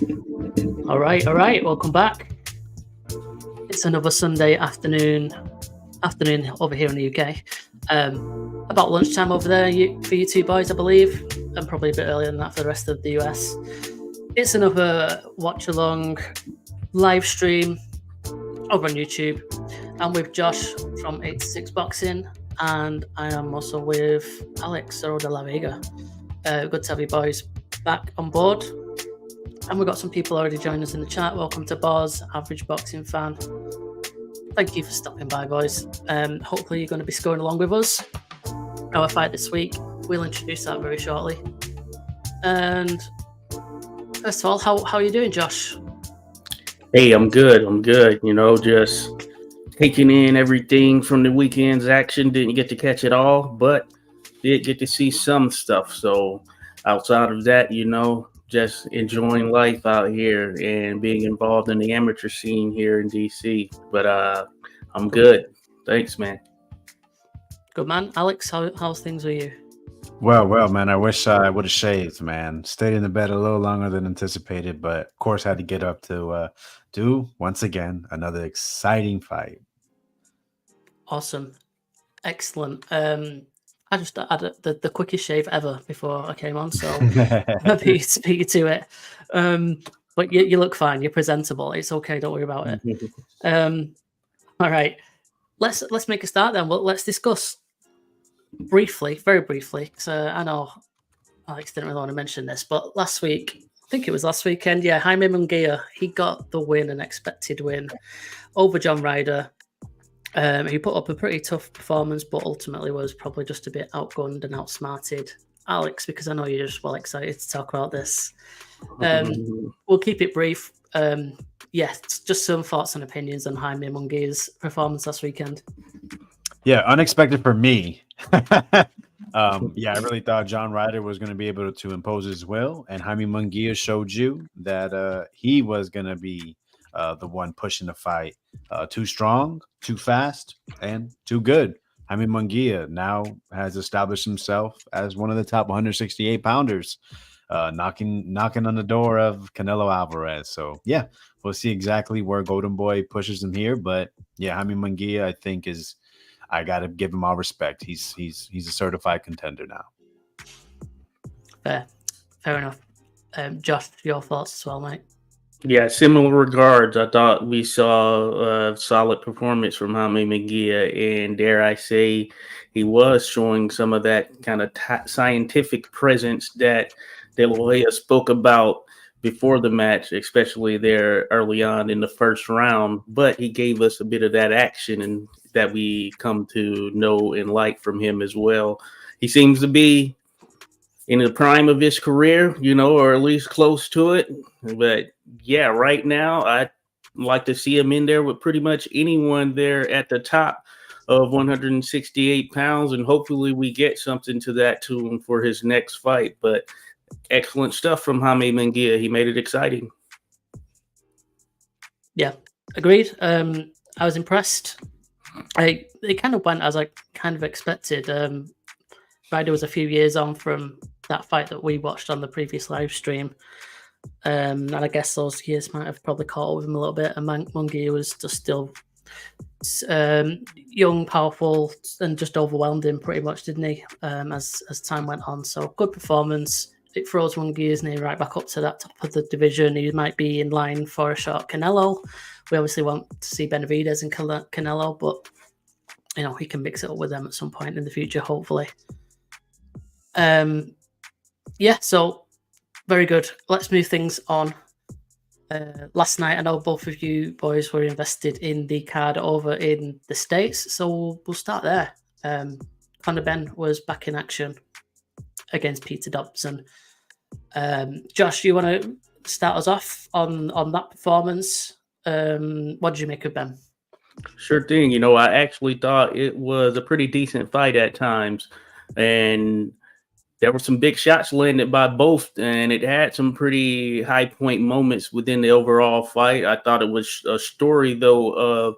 All right. Welcome back. It's another Sunday afternoon over here in the UK. About lunchtime over there for you two boys, I believe, and probably a bit earlier than that for the rest of the US. It's another Watchalong live stream over on YouTube. I'm with Josh from 86 Boxing, and I am also with Alex de La Vega. Good to have you boys back on board. And we've got some people already joining us in the chat. Welcome to Boz, average boxing fan. Thank you for stopping by, boys. Hopefully you're going to be scoring along with us. Our fight this week, we'll introduce that very shortly. And first of all, how are you doing, Josh? Hey, I'm good. You know, just taking in everything from the weekend's action. Didn't get to catch it all, but did get to see some stuff. So outside of that, you know, just enjoying life out here and being involved in the amateur scene here in DC. But I'm good. Thanks, man. Good, man. Alex, how's things with you? Well, man, I wish I would have shaved, man. Stayed in the bed a little longer than anticipated, but of course had to get up to do, once again, another exciting fight. Awesome. Excellent. I just had the quickest shave ever before I came on, so happy to speak to it. But you look fine. You're presentable. It's okay. Don't worry about it. All right. Let's make a start then. Well, let's discuss very briefly, because I know Alex didn't really want to mention this, but last week, I think it was last weekend, Jaime Munguia, he got the win, an expected win over John Ryder. He put up a pretty tough performance, but ultimately was probably just a bit outgunned and outsmarted. Alex, because I know you're just well excited to talk about this. We'll keep it brief. Just some thoughts and opinions on Jaime Munguia's performance last weekend. Yeah, unexpected for me. I really thought John Ryder was going to be able to impose his will, and Jaime Munguia showed you that he was going to be the one pushing the fight. Too strong, too fast, and too good. Jaime Munguia now has established himself as one of the top 168 pounders, knocking on the door of Canelo Alvarez. So yeah, we'll see exactly where Golden Boy pushes him here. But yeah, Jaime Munguia, I think I got to give him all respect. He's a certified contender now. Fair enough. Josh, your thoughts as well, mate? Yeah, similar regards. I thought we saw a solid performance from Jaime Munguia, and dare I say, he was showing some of that kind of scientific presence that De La Hoya spoke about before the match, especially there early on in the first round. But he gave us a bit of that action and that we come to know and like from him as well. He seems to be in the prime of his career, you know, or at least close to it. But yeah, right now, I'd like to see him in there with pretty much anyone there at the top of 168 pounds. And hopefully we get something to that to him for his next fight. But excellent stuff from Jaime Munguia. He made it exciting. Yeah, agreed. I was impressed. It kind of went as I kind of expected. Ryder was a few years on from that fight that we watched on the previous live stream. And I guess those years might have probably caught up with him a little bit. And Munguia was just still young, powerful, and just overwhelmed him pretty much, didn't he? As time went on. So good performance. It throws Munguia's name right back up to that top of the division. He might be in line for a shot Canelo. We obviously want to see Benavidez and Canelo, but you know, he can mix it up with them at some point in the future, hopefully. So very good. Let's move things on. Last night, I know both of you boys were invested in the card over in the States, so we'll start there. Conor Benn was back in action against Peter Dobson. Josh, you want to start us off on that performance? What did you make of Ben? Sure thing. You know, I actually thought it was a pretty decent fight at times, and there were some big shots landed by both, and it had some pretty high point moments within the overall fight. I thought it was a story, though, of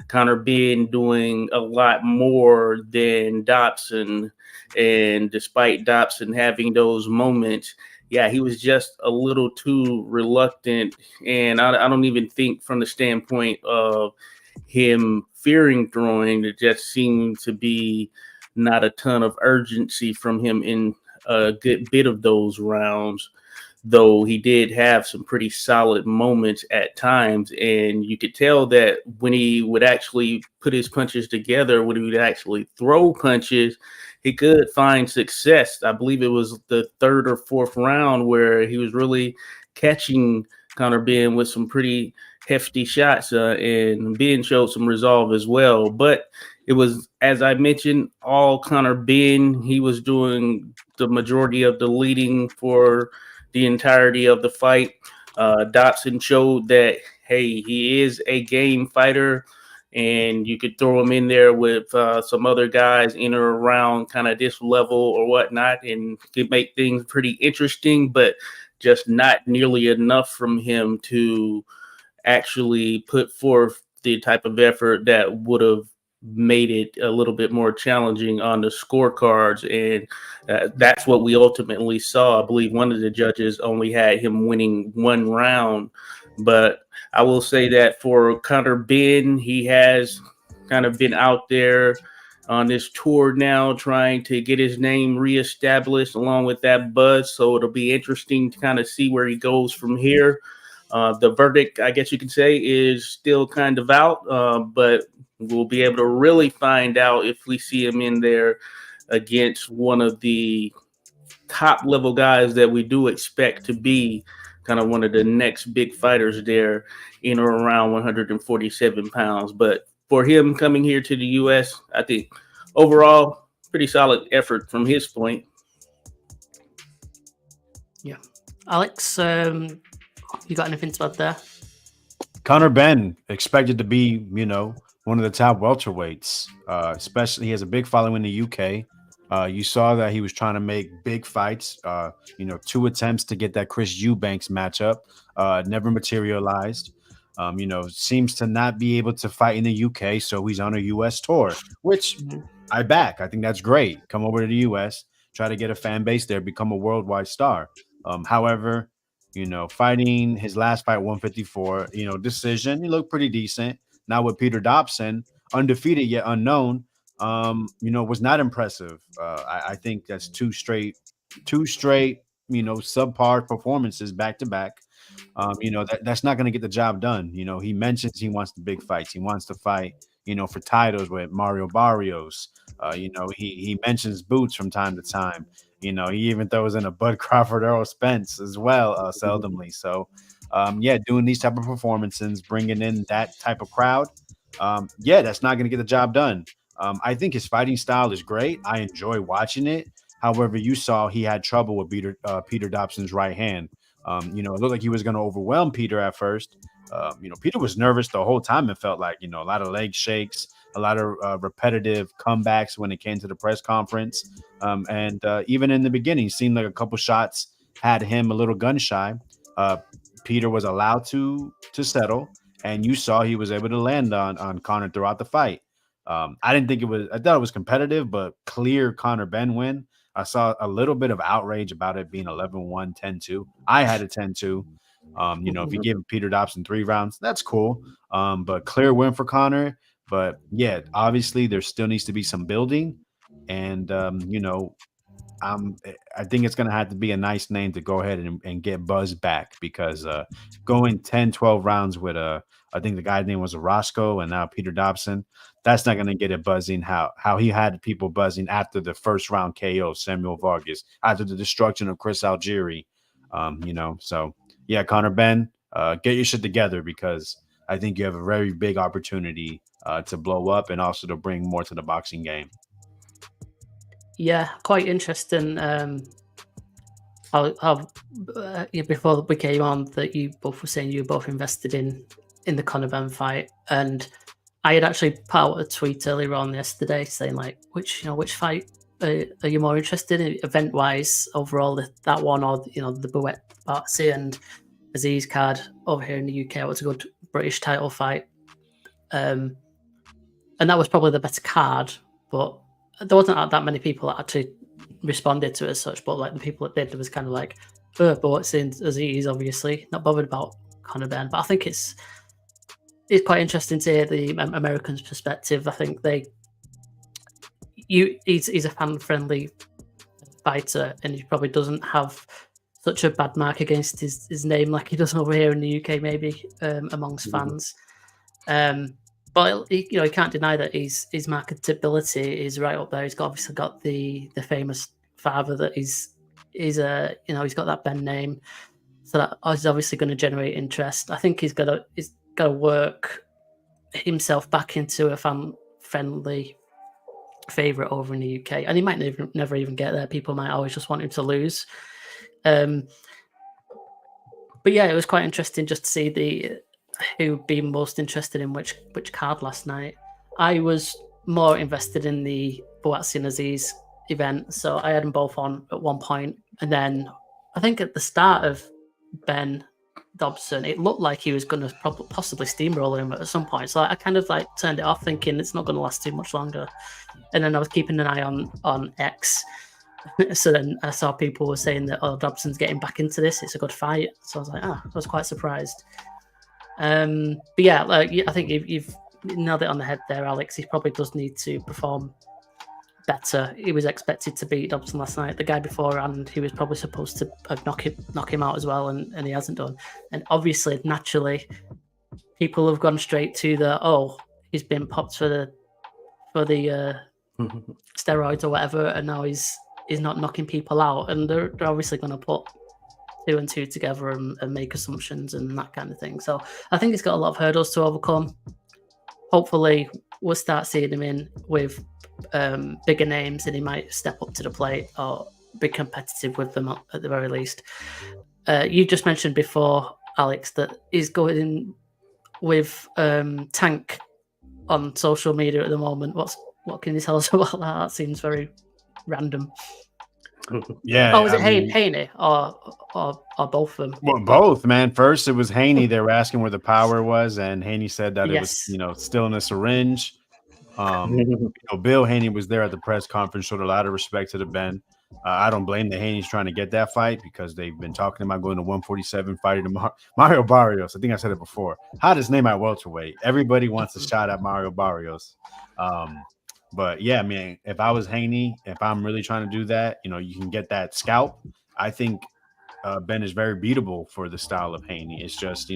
Conor Benn doing a lot more than Dobson, and despite Dobson having those moments, yeah, he was just a little too reluctant. And I don't even think from the standpoint of him fearing throwing, it just seemed to be not a ton of urgency from him in a good bit of those rounds, though he did have some pretty solid moments at times. And you could tell that when he would actually put his punches together, when he would actually throw punches, he could find success. I believe it was the third or fourth round where he was really catching Conor Benn with some pretty hefty shots, and Ben showed some resolve as well. But it was, as I mentioned, all Conor Benn. He was doing the majority of the leading for the entirety of the fight. Dobson showed that, hey, he is a game fighter, and you could throw him in there with some other guys in or around kind of this level or whatnot, and could make things pretty interesting, but just not nearly enough from him to actually put forth the type of effort that would have made it a little bit more challenging on the scorecards. And that's what we ultimately saw. I believe one of the judges only had him winning one round. But I will say that for Conor Benn, he has kind of been out there on this tour now trying to get his name reestablished along with that buzz. So it'll be interesting to kind of see where he goes from here. The verdict, I guess you could say, is still kind of out, but we'll be able to really find out if we see him in there against one of the top level guys that we do expect to be kind of one of the next big fighters there in or around 147 pounds. But for him coming here to the U.S., I think overall, pretty solid effort from his point. Yeah. Alex, you got anything to add there? Conor Benn expected to be, one of the top welterweights. Especially, he has a big following in the UK. You saw that he was trying to make big fights. 2 attempts to get that Chris Eubanks matchup, never materialized. Seems to not be able to fight in the UK, so he's on a US tour, which I back. I think that's great. Come over to the US, try to get a fan base there, become a worldwide star. However, fighting his last fight, 154, decision, he looked pretty decent. Now with Peter Dobson, undefeated yet unknown, was not impressive. I think that's two straight, subpar performances back to back. That's not going to get the job done. He mentions he wants the big fights. He wants to fight, for titles with Mario Barrios. He mentions boots from time to time. He even throws in a Bud Crawford, Earl Spence as well, seldomly. So, doing these type of performances, bringing in that type of crowd, that's not going to get the job done. I think his fighting style is great. I enjoy watching it. However, you saw he had trouble with Peter Dobson's right hand. It looked like he was going to overwhelm Peter at first. Peter was nervous the whole time. It felt like, a lot of leg shakes, a lot of repetitive comebacks when it came to the press conference. And even in the beginning, seemed like a couple shots had him a little gun shy. Peter was allowed to settle, and you saw he was able to land on Conor throughout the fight. I thought it was competitive, but clear Conor Benn win. I saw a little bit of outrage about it being 11-1, 10-2. I had a 10-2. If you give Peter Dobson 3 rounds, that's cool. But clear win for Conor. But yeah, obviously there still needs to be some building. And, I think it's going to have to be a nice name to go ahead and get Buzz back, because going 10, 12 rounds with I think the guy's name was Orozco and now Peter Dobson, that's not going to get it buzzing how he had people buzzing after the first round KO Samuel Vargas, after the destruction of Chris Algieri. So yeah, Conor Benn, get your shit together, because I think you have a very big opportunity to blow up and also to bring more to the boxing game. Yeah, quite interesting. Before we came on, that you both were saying you were both invested in the Conor Benn fight, and I had actually put out a tweet earlier on yesterday saying like, which fight are you more interested in event wise overall, that one or the Bouet Barksy and Aziz card over here in the UK? What's a good British title fight? And that was probably the better card, but there wasn't that many people that actually responded to it as such. But like the people that did, there was kind of like, but what's in Aziz, obviously not bothered about Conor Benn. But I think it's quite interesting to hear the Americans' perspective. I think he's a fan-friendly fighter, and he probably doesn't have such a bad mark against his name like he does over here in the UK, maybe amongst fans. But he can't deny that his marketability is right up there. He's obviously got the famous father that he's got that Ben name, so that is obviously going to generate interest. I think he's got to work himself back into a fan-friendly favorite over in the UK, and he might never even get there. People might always just want him to lose. But yeah, it was quite interesting just to see who'd be most interested in which card last night. I was more invested in the Buatsi and Aziz event, so I had them both on at one point, and then I think at the start of Ben Dobson, it looked like he was going to possibly steamroll him at some point. So I kind of turned it off, thinking it's not going to last too much longer. And then I was keeping an eye on X. So then I saw people were saying that Dobson's getting back into this. It's a good fight. So I was like, I was quite surprised. But yeah, I think you've nailed it on the head there, Alex. He probably does need to perform better. He was expected to beat Dobson last night. The guy before, and he was probably supposed to knock him out as well, and he hasn't done. And obviously, naturally, people have gone straight to he's been popped for the steroids or whatever, and now he's not knocking people out. And they're obviously going to put 2 and 2 together and make assumptions and that kind of thing. So I think he's got a lot of hurdles to overcome. Hopefully, we'll start seeing him in with bigger names, and he might step up to the plate or be competitive with them at the very least. You just mentioned before, Alex, that he's going with Tank on social media at the moment. What can you tell us about that? That seems very random. Yeah. Oh, was it Haney or both of them? Well, both, man. First, it was Haney. They were asking where the power was, and Haney said that it was, still in a syringe. Bill Haney was there at the press conference, showed a lot of respect to the Ben. I don't blame the Haney's trying to get that fight because they've been talking about going to 147, fighting Mario Barrios. I think I said it before. Hottest name at welterweight. Everybody wants a shot at Mario Barrios. But yeah, man, if I was Haney, if I'm really trying to do that, you can get that scalp. I think Ben is very beatable for the style of Haney. It's just,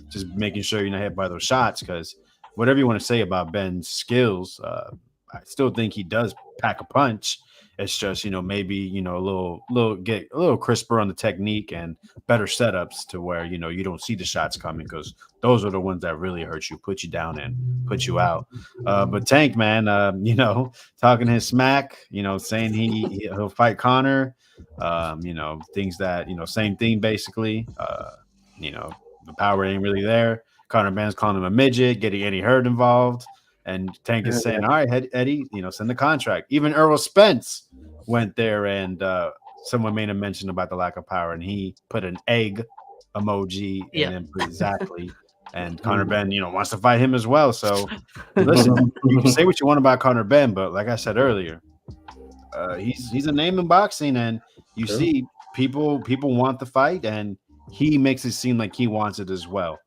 just making sure you're not hit by those shots, because whatever you want to say about Ben's skills, I still think he does pack a punch. It's just, maybe, a little crisper on the technique and better setups to where, you don't see the shots coming, because those are the ones that really hurt you, put you down and put you out. But Tank, man, talking his smack, saying he'll fight Conor, things that, same thing, basically, the power ain't really there. Conor Benn's calling him a midget, getting Eddie Hearn involved. And Tank is saying, all right, Eddie, send the contract. Even Errol Spence went there, and someone made a mention about the lack of power, and he put an egg emoji and then put exactly. And Conor Benn, wants to fight him as well. So listen, you can say what you want about Conor Benn, but like I said earlier, he's a name in boxing, and you see people want the fight, and he makes it seem like he wants it as well.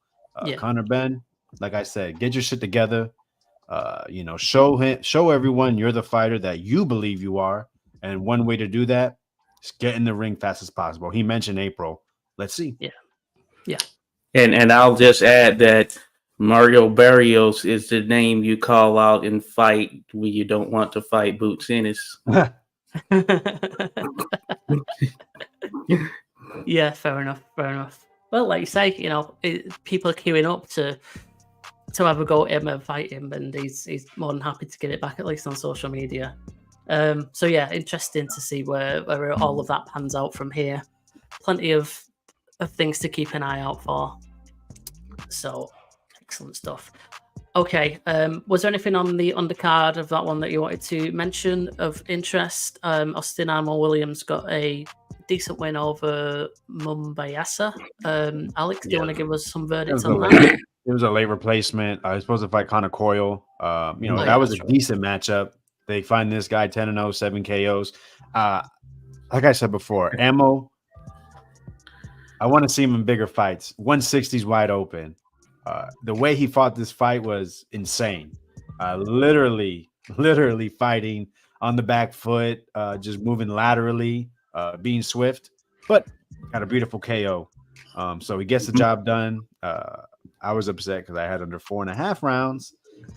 Conor Benn, like I said, get your shit together. Show everyone you're the fighter that you believe you are, and one way to do that is get in the ring fast as possible. He mentioned April. Let's see. Yeah. And I'll just add that Mario Barrios is the name you call out and fight when you don't want to fight Boots Ennis. Yeah, fair enough. Well, like you say, people are queuing up to have a go at him and fight him, and he's more than happy to get it back, at least on social media. So yeah, interesting to see where all of that pans out from here. Plenty of things to keep an eye out for. So excellent stuff. Okay, was there anything on the undercard of that one that you wanted to mention of interest? Austin Armour Williams got a decent win over Mumbayasa. Alex, do you want to give us some verdicts on that? It was a late replacement. I was supposed to fight Conor Coyle. That was a decent matchup. They find this guy 10-0, 7 KOs. Like I said before, Ammo, I want to see him in bigger fights. 160's wide open. The way he fought this fight was insane. Literally fighting on the back foot, just moving laterally, being swift, but got a beautiful KO. So he gets the job done. I was upset because I had under 4.5 rounds,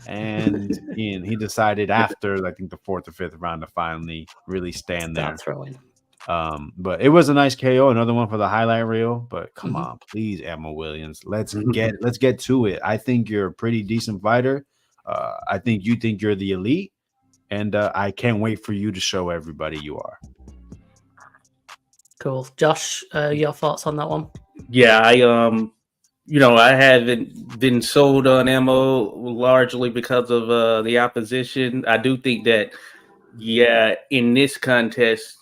and he decided after I think the 4th or 5th round to finally really stand there. Throwing. But it was a nice KO, another one for the highlight reel. But come on, please, Emma Williams, let's get to it. I think you're a pretty decent fighter. I think you're the elite, and I can't wait for you to show everybody you are. Cool, Josh. Your thoughts on that one? Yeah, I haven't been sold on Mo largely because of the opposition. I do think that, in this contest,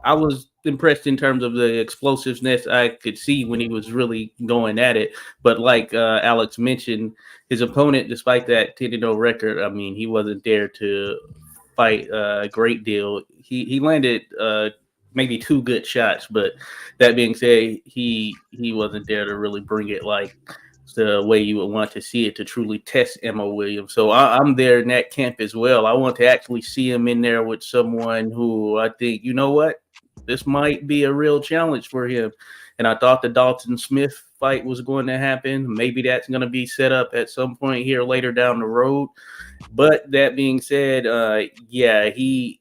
I was impressed in terms of the explosiveness I could see when he was really going at it. But like Alex mentioned, his opponent, despite that 10-0 record, I mean, he wasn't there to fight a great deal. He landed maybe 2 good shots, but that being said, he wasn't there to really bring it like the way you would want to see it to truly test Emma Williams. So I'm there in that camp as well. I want to actually see him in there with someone who I think, you know what, this might be a real challenge for him. And I thought the Dalton Smith fight was going to happen. Maybe that's going to be set up at some point here later down the road. But that being said, the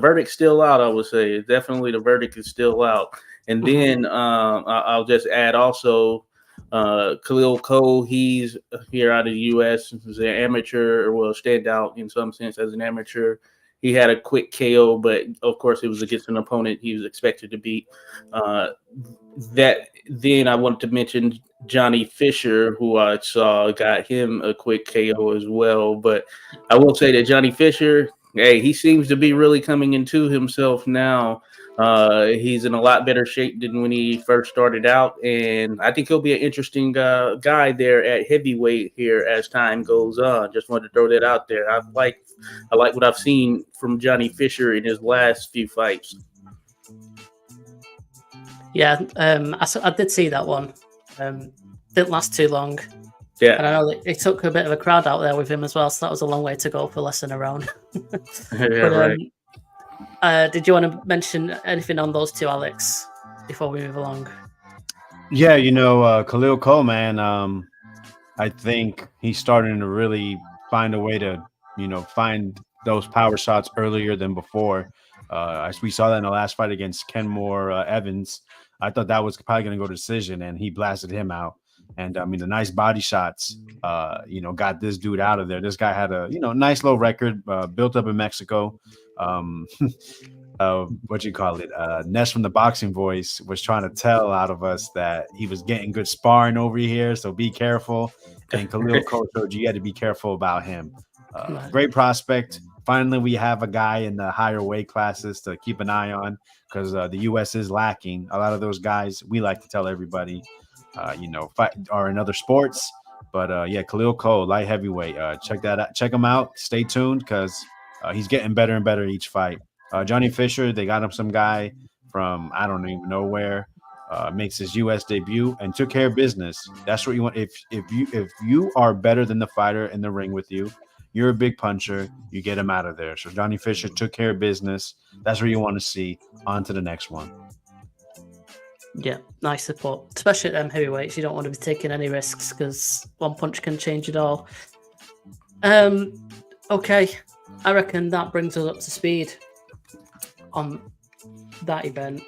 verdict's still out, I would say. Definitely the verdict is still out. And then I'll just add also Khalil Cole, he's here out of the U.S. He's an amateur, stand out in some sense as an amateur. He had a quick KO, but of course it was against an opponent he was expected to beat. Then I wanted to mention Johnny Fisher, who I saw got him a quick KO as well. But I will say that Johnny Fisher, he seems to be really coming into himself now. He's in a lot better shape than when he first started out, and I think he'll be an interesting guy there at heavyweight here as time goes on. Just wanted to throw that out there. I like what I've seen from Johnny Fisher in his last few fights. Yeah, I did see that one. Didn't last too long. Yeah, and I know that it took a bit of a crowd out there with him as well, so that was a long way to go for less than a round. Right. Did you want to mention anything on those two, Alex, before we move along? Yeah, Khalil Cole, man, I think he's starting to really find a way to, find those power shots earlier than before. As we saw that in the last fight against Kenmore Evans. I thought that was probably going to go to decision, and he blasted him out. And I mean, the nice body shots, got this dude out of there. This guy had a, nice low record, built up in Mexico. Ness from the Boxing Voice was trying to tell out of us that he was getting good sparring over here, so be careful. And Khalil Cole showed you had to be careful about him. Great prospect. Finally, we have a guy in the higher weight classes to keep an eye on, because the U.S. is lacking. A lot of those guys, we like to tell everybody, fight are in other sports. But Khalil Cole, light heavyweight. Check that out. Check him out. Stay tuned, because he's getting better and better each fight. Johnny Fisher, they got him some guy from I don't even know where. Makes his U.S. debut and took care of business. That's what you want. If you are better than the fighter in the ring with you, you're a big puncher, you get him out of there. So Johnny Fisher took care of business. That's what you want to see. On to the next one. Yeah, nice support, especially at them heavyweights. You don't want to be taking any risks, because one punch can change it all. Okay, I reckon that brings us up to speed on that event.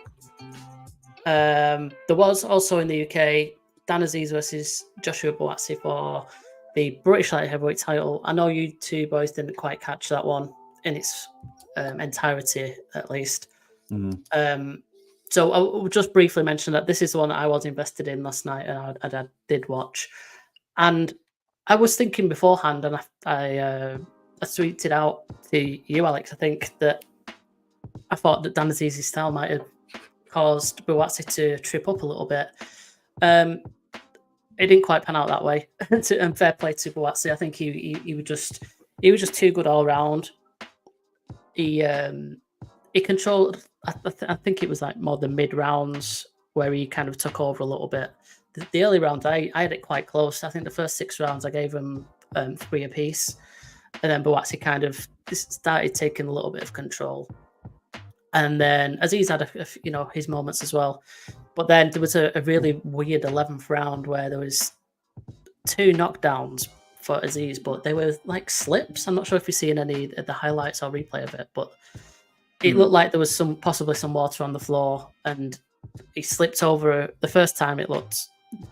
There was also in the UK Dan Aziz versus Joshua Buatsi for the British light heavyweight title. I know you two boys didn't quite catch that one in its entirety, at least. So I'll just briefly mention that this is the one that I was invested in last night, and I did watch. And I was thinking beforehand, and I tweeted out to you, Alex, I think that I thought that Dan Aziz's style might have caused Buatsi to trip up a little bit. It didn't quite pan out that way. And fair play to Buatsi. I think he was just too good all round. He controlled. I think it was like more the mid rounds where he kind of took over a little bit. The early rounds, I had it quite close. I think the first 6 rounds I gave him 3 apiece, and then Buatsi kind of started taking a little bit of control. And then Aziz had his moments as well, but then there was a really weird 11th round where there was 2 knockdowns for Aziz, but they were like slips. I'm not sure if you've seen any of the highlights or replay of it, but it looked like there was possibly some water on the floor, and he slipped over. The first time it looked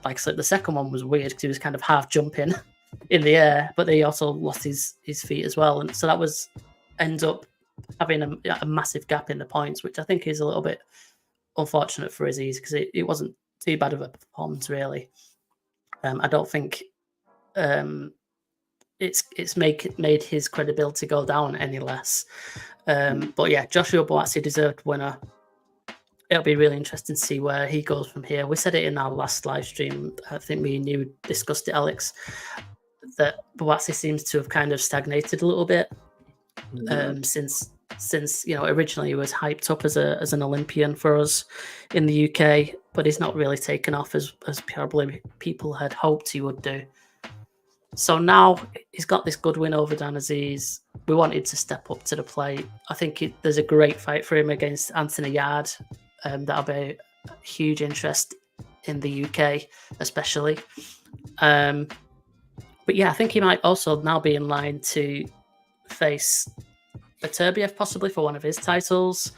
like a slip. The second one was weird because he was kind of half jumping in the air, but he also lost his feet as well, and so that ends up having a massive gap in the points, which I think is a little bit unfortunate for Aziz because it wasn't too bad of a performance really. I don't think it's made his credibility go down any less. But yeah, Joshua Buatsi deserved winner. It'll be really interesting to see where he goes from here. We said it in our last live stream. I think me and you discussed it, Alex, that Buatsi seems to have kind of stagnated a little bit since originally he was hyped up as an Olympian for us in the UK, but he's not really taken off as probably people had hoped he would do. So now he's got this good win over Dan Aziz. We wanted to step up to the plate. I think there's a great fight for him against Anthony Yard. That'll be a huge interest in the UK, especially. But yeah, I think he might also now be in line to face Beterbiev possibly for one of his titles.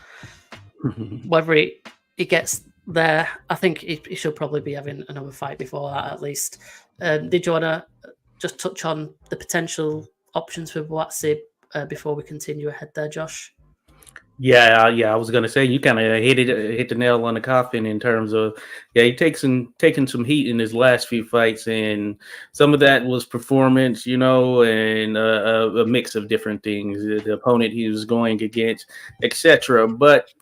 Whether he gets there, I think he should probably be having another fight before that at least. Did you want to just touch on the potential options for Buatsi before we continue ahead there, Josh? Yeah. I was gonna say you kind of hit the nail on the coffin in terms of he taking some heat in his last few fights, and some of that was performance, and a mix of different things, the opponent he was going against, etc. But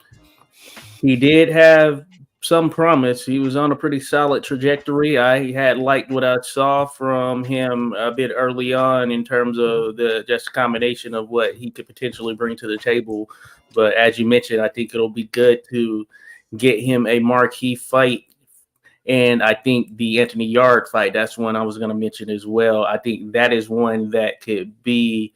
he did have some promise. He was on a pretty solid trajectory. I had liked what I saw from him a bit early on in terms of just a combination of what he could potentially bring to the table. But as you mentioned, I think it'll be good to get him a marquee fight. And I think the Anthony Yard fight, that's one I was going to mention as well. I think that is one that could be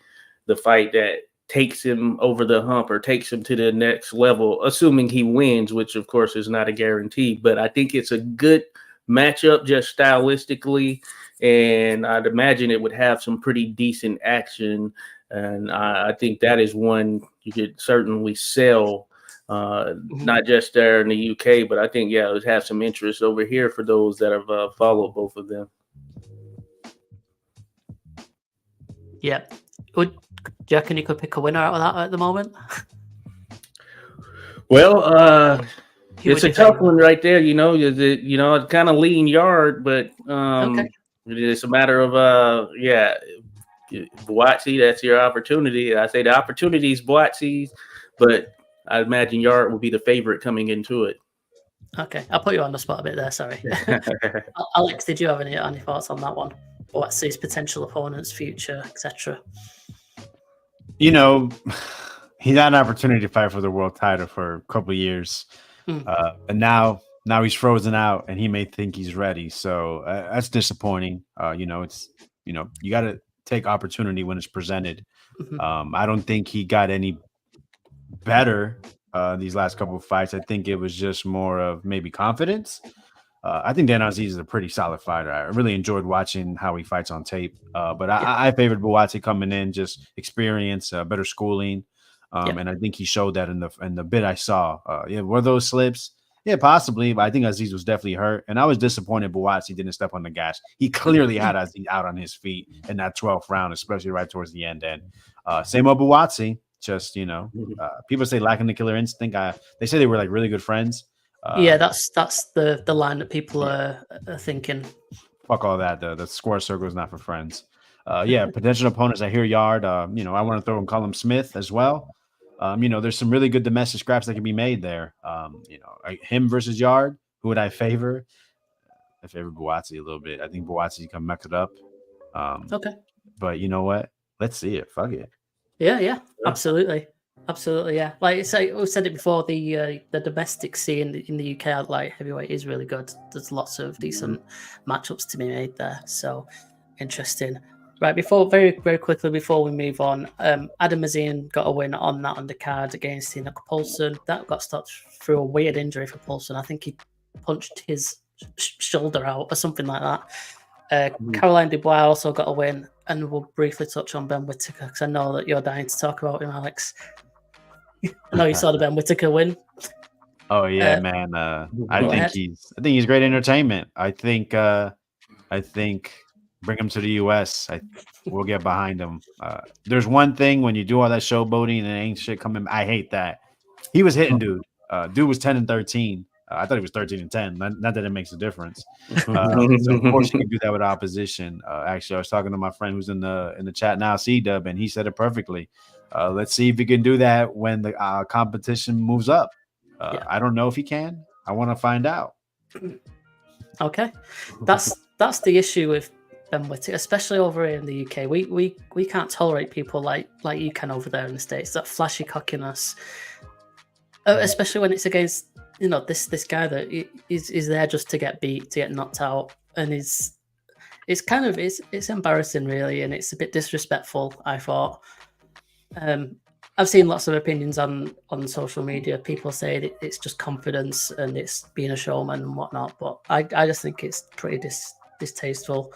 the fight that takes him over the hump or takes him to the next level, assuming he wins, which of course is not a guarantee. But I think it's a good matchup just stylistically, and I'd imagine it would have some pretty decent action. And I think that is one you could certainly sell, not just there in the UK, but I think, it would have some interest over here for those that have followed both of them. Yeah. Do you reckon you could pick a winner out of that at the moment? Well, it's a tough one right there. It's kind of lean Yard, but okay. It's a matter of Buatsi, that's your opportunity. I say the opportunity is Buatsi's, but I imagine Yard will be the favorite coming into it. Okay, I'll put you on the spot a bit there. Sorry, Alex. Did you have any thoughts on that one? Buatsi's potential opponents, future, etc. He had an opportunity to fight for the world title for a couple of years, and now he's frozen out, and he may think he's ready. So that's disappointing. You got to take opportunity when it's presented. I don't think he got any better these last couple of fights. I think it was just more of maybe confidence. I think Dan Aziz is a pretty solid fighter. I really enjoyed watching how he fights on tape. But I favored Buatsi coming in, just experience, better schooling. And I think he showed that in the bit I saw. Were those slips? Yeah, possibly. But I think Aziz was definitely hurt. And I was disappointed Buatsi didn't step on the gas. He clearly had Aziz out on his feet in that 12th round, especially right towards the end. And same old Buatsi. Just, people say lacking the killer instinct. They say they were like really good friends. That's the line that people are thinking. Fuck all that. The square circle is not for friends. Potential opponents. I hear Yard. I want to throw in Colin Smith as well. There's some really good domestic scraps that can be made there. Him versus Yard. Who would I favor? I favor Buatsi a little bit. I think Buatsi can mess it up. Okay. But you know what? Let's see it. Fuck it. Yeah, absolutely. Absolutely, yeah. Like we said it before, the domestic scene in the UK at light heavyweight is really good. There's lots of decent matchups to be made there. So interesting. Right, very quickly before we move on, Adam Mazian got a win on that undercard against Enoch Poulsen. That got stopped through a weird injury for Poulsen. I think he punched his shoulder out or something like that. Caroline Dubois also got a win, and we'll briefly touch on Ben Whittaker because I know that you're dying to talk about him, Alex. I know you saw the Ben Whittaker win. Oh yeah, man. I think he's great entertainment. I think bring him to the US. We'll get behind him. There's one thing when you do all that showboating and ain't shit coming. I hate that. He was hitting dude. Dude was 10-13. I thought he was 13-10. Not that it makes a difference. So of course you can do that with opposition. Actually, I was talking to my friend who's in the chat now, C-Dub, and he said it perfectly. Let's see if he can do that when the competition moves up. I don't know if he can. I want to find out. Okay, that's the issue with Ben Whittaker, especially over here in the UK. We can't tolerate people like you can over there in the States. That flashy cockiness, especially when it's against this guy that is there just to get beat, to get knocked out, and it's embarrassing really, and it's a bit disrespectful. I thought. I've seen lots of opinions on social media. People say it's just confidence and it's being a showman and whatnot, but I just think it's pretty distasteful.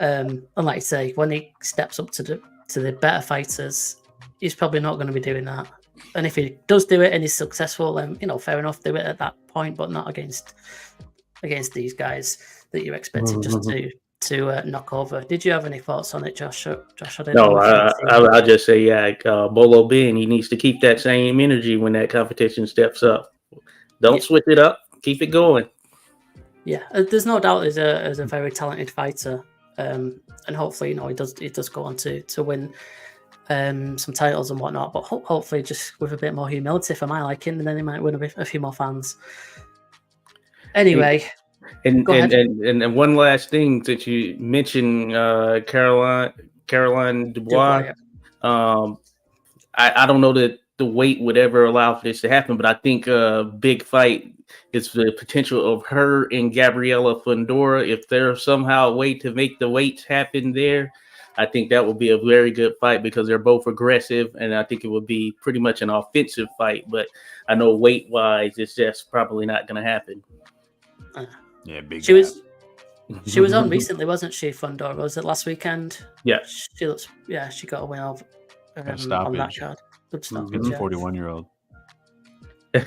And like I say, when he steps up to the better fighters, he's probably not going to be doing that. And if he does do it and he's successful, then fair enough, do it at that point, but not against these guys that you're expecting just to knock over. Did you have any thoughts on it, Josh? No, I just say, Bolo Ben, he needs to keep that same energy when that competition steps up. Don't switch it up. Keep it going. Yeah, there's no doubt he's a very talented fighter, and hopefully, he does go on to win some titles and whatnot. But hopefully, just with a bit more humility for my liking, and then he might win a few more fans. Anyway. And one last thing that you mentioned, Caroline Dubois. I don't know that the weight would ever allow for this to happen, but I think a big fight is the potential of her and Gabriela Fundora. If there's somehow a way to make the weights happen there, I think that would be a very good fight because they're both aggressive, and I think it would be pretty much an offensive fight. But I know weight-wise, it's just probably not going to happen. Yeah, big. She was on recently, wasn't she? Fundora, was it last weekend? Yeah, she got a win over on that card. Good stuff. It's a 41-year-old. Yeah.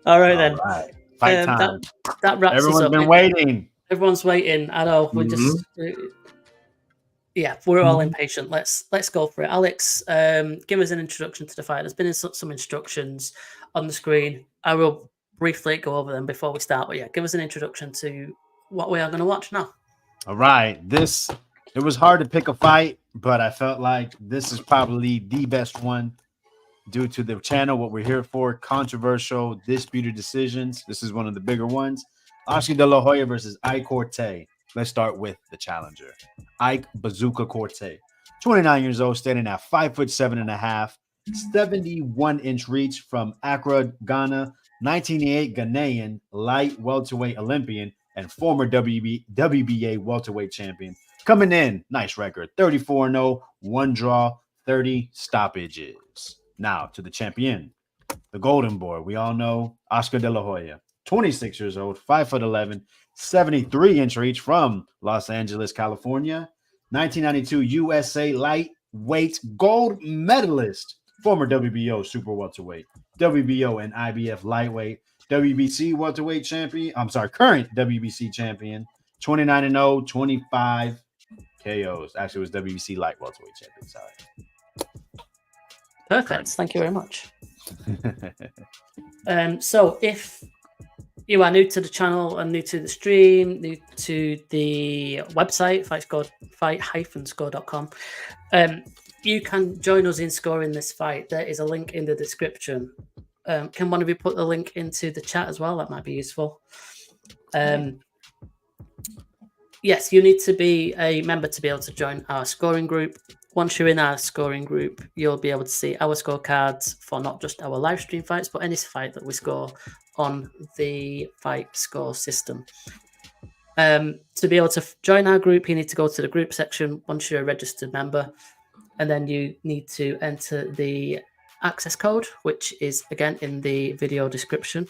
All right then. Fight time. That wraps us up. Everyone's been waiting. Everyone's waiting. I know. We're just. We're all impatient. Let's go for it. Alex, give us an introduction to the fight. There's been some instructions on the screen. I will briefly go over them before we start. But give us an introduction to what we are going to watch now. All right. It was hard to pick a fight, but I felt like this is probably the best one due to the channel, what we're here for, controversial, disputed decisions. This is one of the bigger ones. Oscar De La Hoya versus Quartey. Let's start with the challenger. Ike Bazooka Quartey, 29 years old, standing at 5'7.5", 71-inch reach from Accra, Ghana, 1988 Ghanaian light welterweight Olympian and former WBA welterweight champion. Coming in, nice record, 34-0, 1 draw, 30 stoppages. Now to the champion, the golden boy. We all know Oscar De La Hoya, 26 years old, 5'11", 73-inch reach from Los Angeles, California, 1992 USA lightweight gold medalist, former WBO super welterweight, WBO and IBF lightweight, WBC welterweight champion. Current WBC champion, 29-0, 25 KOs. Actually, it was WBC light welterweight champion. Sorry. Perfect. Thank you very much. So if you are new to the channel and new to the stream, new to the website, fight-score.com, you can join us in scoring this fight. There is a link in the description. Can one of you put the link into the chat as well? That might be useful. yes, you need to be a member to be able to join our scoring group. Once you're in our scoring group, you'll be able to see our scorecards for not just our live stream fights, but any fight that we score on the fight score system. To be able to join our group, you need to go to the group section once you're a registered member, and then you need to enter the access code, which is again in the video description.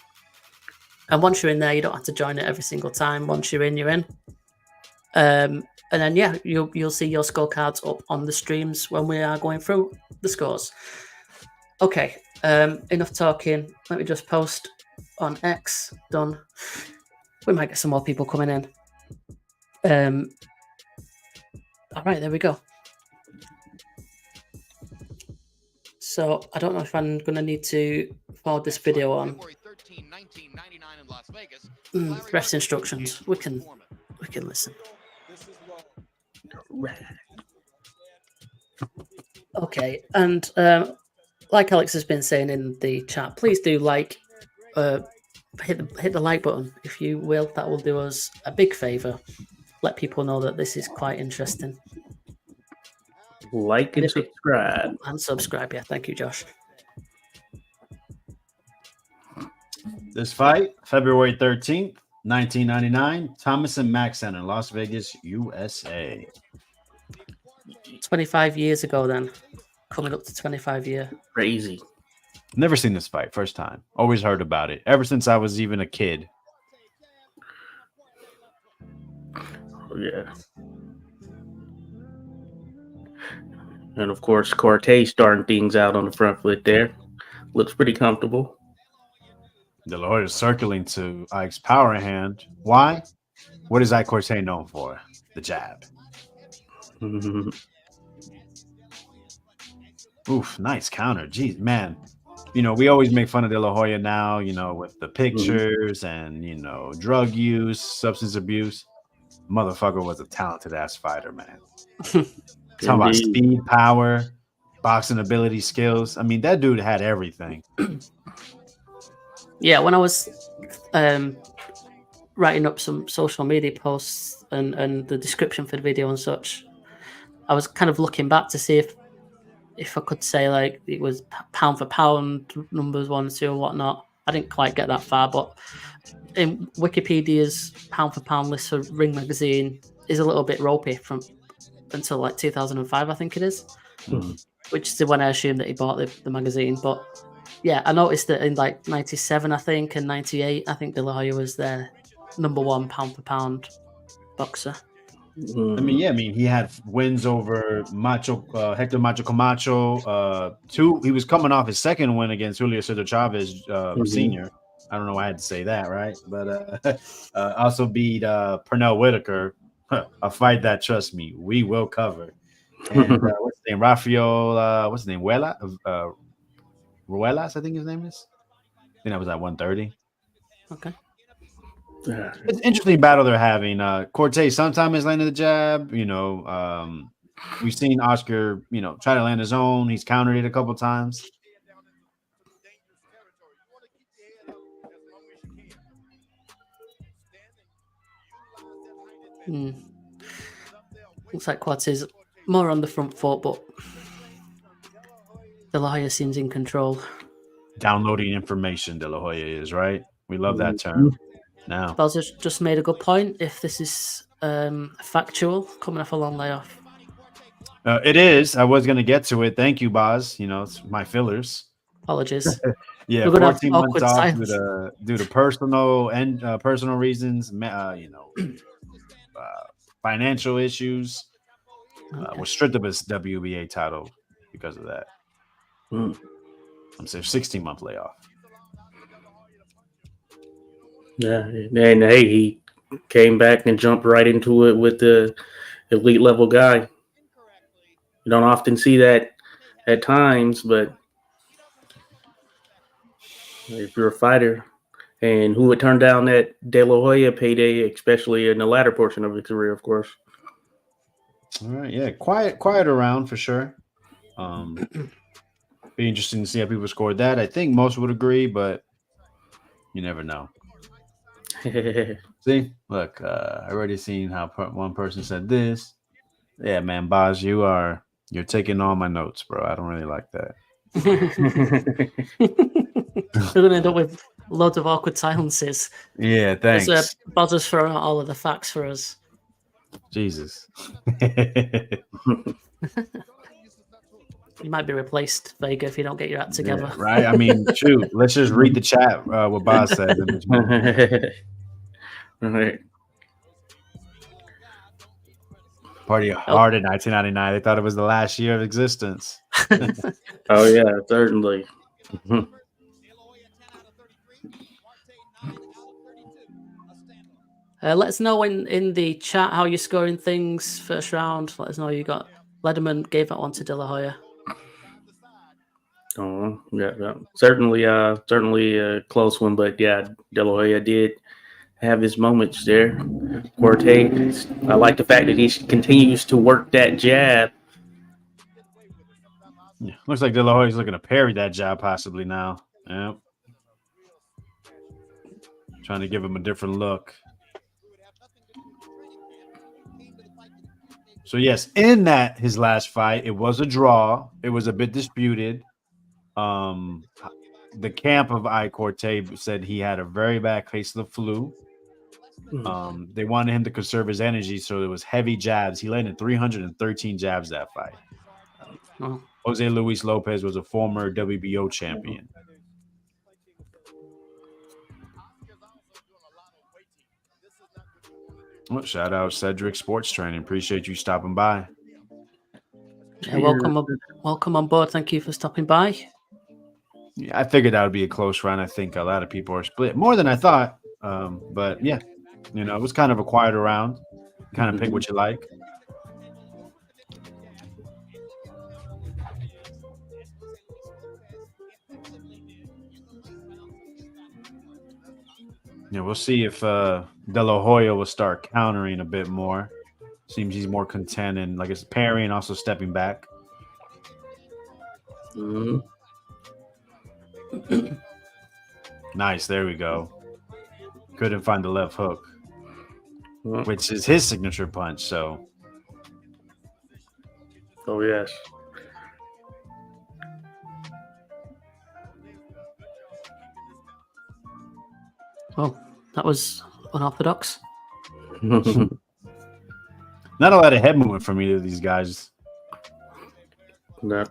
And once you're in there, you don't have to join it every single time. Once you're in, you're in. And then yeah, you'll see your scorecards up on the streams when we are going through the scores. Okay, enough talking. Let me just post on X. Done. We might get some more people coming in. All right, there we go. So I don't know if I'm going to need to forward this video on. Rest instructions. We can listen. Okay, and like Alex has been saying in the chat, please do hit the like button if you will. That will do us a big favor. Let people know that this is quite interesting. Like and subscribe. And subscribe, yeah. Thank you, Josh. This fight, February 13th, 1999, Thomas and Mack Center, Las Vegas, USA. 25 years ago then. Coming up to 25 years. Crazy. Never seen this fight, first time. Always heard about it, ever since I was even a kid. Oh, yeah. And of course, Quartey starting things out on the front foot there. Looks pretty comfortable. De La Hoya circling to Ike's power hand. Why? What is Ike Quartey known for? The jab. Mm-hmm. Oof, nice counter. Jeez, man. You know, we always make fun of De La Hoya now, you know, with the pictures and, you know, drug use, substance abuse. Motherfucker was a talented ass fighter, man. Talking about speed, power, boxing ability, skills. I mean, that dude had everything. Yeah, when I was writing up some social media posts and the description for the video and such, I was kind of looking back to see if I could say like it was pound for pound numbers 1 and 2 or whatnot. I didn't quite get that far, but in Wikipedia's pound for pound list for Ring Magazine is a little bit ropey from until like 2005, I think it is, which is when I assumed that he bought the magazine. But yeah, I noticed that in like 97, I think, and 98, I think De La Hoya was their #1 pound for pound boxer. I mean, he had wins over Hector Macho Camacho. He was coming off his second win against Julio Cesar Chavez Sr. I don't know why I had to say that, right? But also beat Pernell Whitaker, a fight that, trust me, we will cover. And what's his name? Rafael, what's his name? Ruelas, I think his name is. I think that was at 130. Okay. It's an interesting battle they're having. Quartey sometimes is landing the jab. You know, we've seen Oscar, you know, try to land his own. He's countered it a couple times. Looks like Quartey's more on the front foot, but De La Hoya seems in control. Downloading information, De La Hoya is, right? We love that term. Now, Bowser just made a good point. If this is factual, coming off a long layoff. It is. I was going to get to it. Thank you, Boz. You know, it's my fillers. Apologies. Yeah, 14 months off due to personal reasons. You know, financial issues. Was stripped of his WBA title because of that. I'm saying 16-month layoff. Yeah, and hey, he came back and jumped right into it with the elite level guy. You don't often see that at times, but if you're a fighter, and who would turn down that De La Hoya payday, especially in the latter portion of his career, of course. All right, yeah, quiet around for sure. Be interesting to see how people scored that. I think most would agree, but you never know. See, look, I already seen how one person said this. Yeah, man, Boz, you're taking all my notes, bro. I don't really like that. We're gonna end up with loads of awkward silences. Yeah, thanks. Boz has thrown out all of the facts for us. Jesus. You might be replaced, Vega, if you don't get your act together. Yeah, right? I mean, shoot, let's just read the chat, what Boz said. Right. Party hard in 1999. They thought it was the last year of existence. Oh yeah, certainly. Let us know in the chat how you're scoring things first round. Let us know you got Lederman gave that one to De La Hoya. Oh yeah. Certainly a close one, but yeah, De La Hoya did have his moments there. Quartey, I like the fact that he continues to work that jab. Yeah, looks like De La Hoya's looking to parry that jab possibly now. Yep. Trying to give him a different look. So yes, in that his last fight, it was a draw. It was a bit disputed. The camp of Quartey said he had a very bad case of the flu. They wanted him to conserve his energy, so it was heavy jabs. He landed 313 jabs that fight. Oh. Jose Luis Lopez was a former WBO champion. Well, shout out Cedric Sports Training. Appreciate you stopping by. Yeah, welcome on board. Thank you for stopping by. Yeah, I figured that would be a close run. I think a lot of people are split more than I thought. But yeah, it was kind of a quieter round. Kind of pick what you like. Yeah, we'll see if De La Hoya will start countering a bit more. Seems he's more content and like it's parrying, also stepping back. Nice, there we go. Couldn't find the left hook, which is his signature punch. So, oh yes. Oh, that was unorthodox. Not a lot of head movement from either of these guys. No.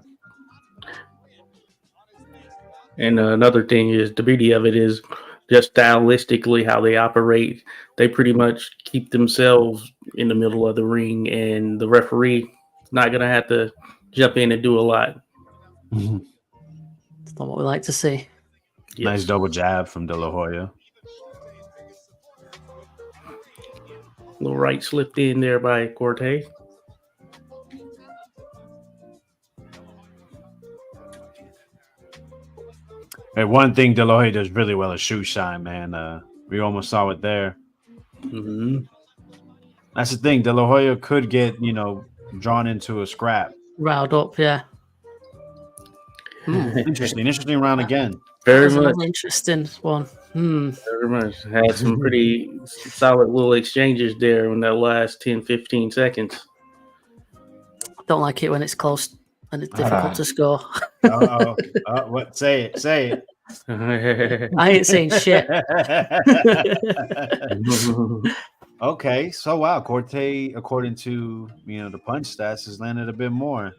And another thing is the beauty of it is just stylistically how they operate. They pretty much keep themselves in the middle of the ring, and the referee is not going to have to jump in and do a lot. That's not what we like to see. Yes. Nice double jab from De La Hoya. Little right slipped in there by Quartey. Hey, one thing De La Hoya does really well is shoe shine, man. We almost saw it there. That's the thing. De La Hoya could get, drawn into a scrap. Riled up, yeah. Interesting round again. Very much interesting one. Very much. Had some pretty solid little exchanges there in that last 10-15 seconds. Don't like it when it's close and it's difficult to score. What? Say it. I ain't saying shit. Okay, so wow, Quartey, according to the punch stats, has landed a bit more.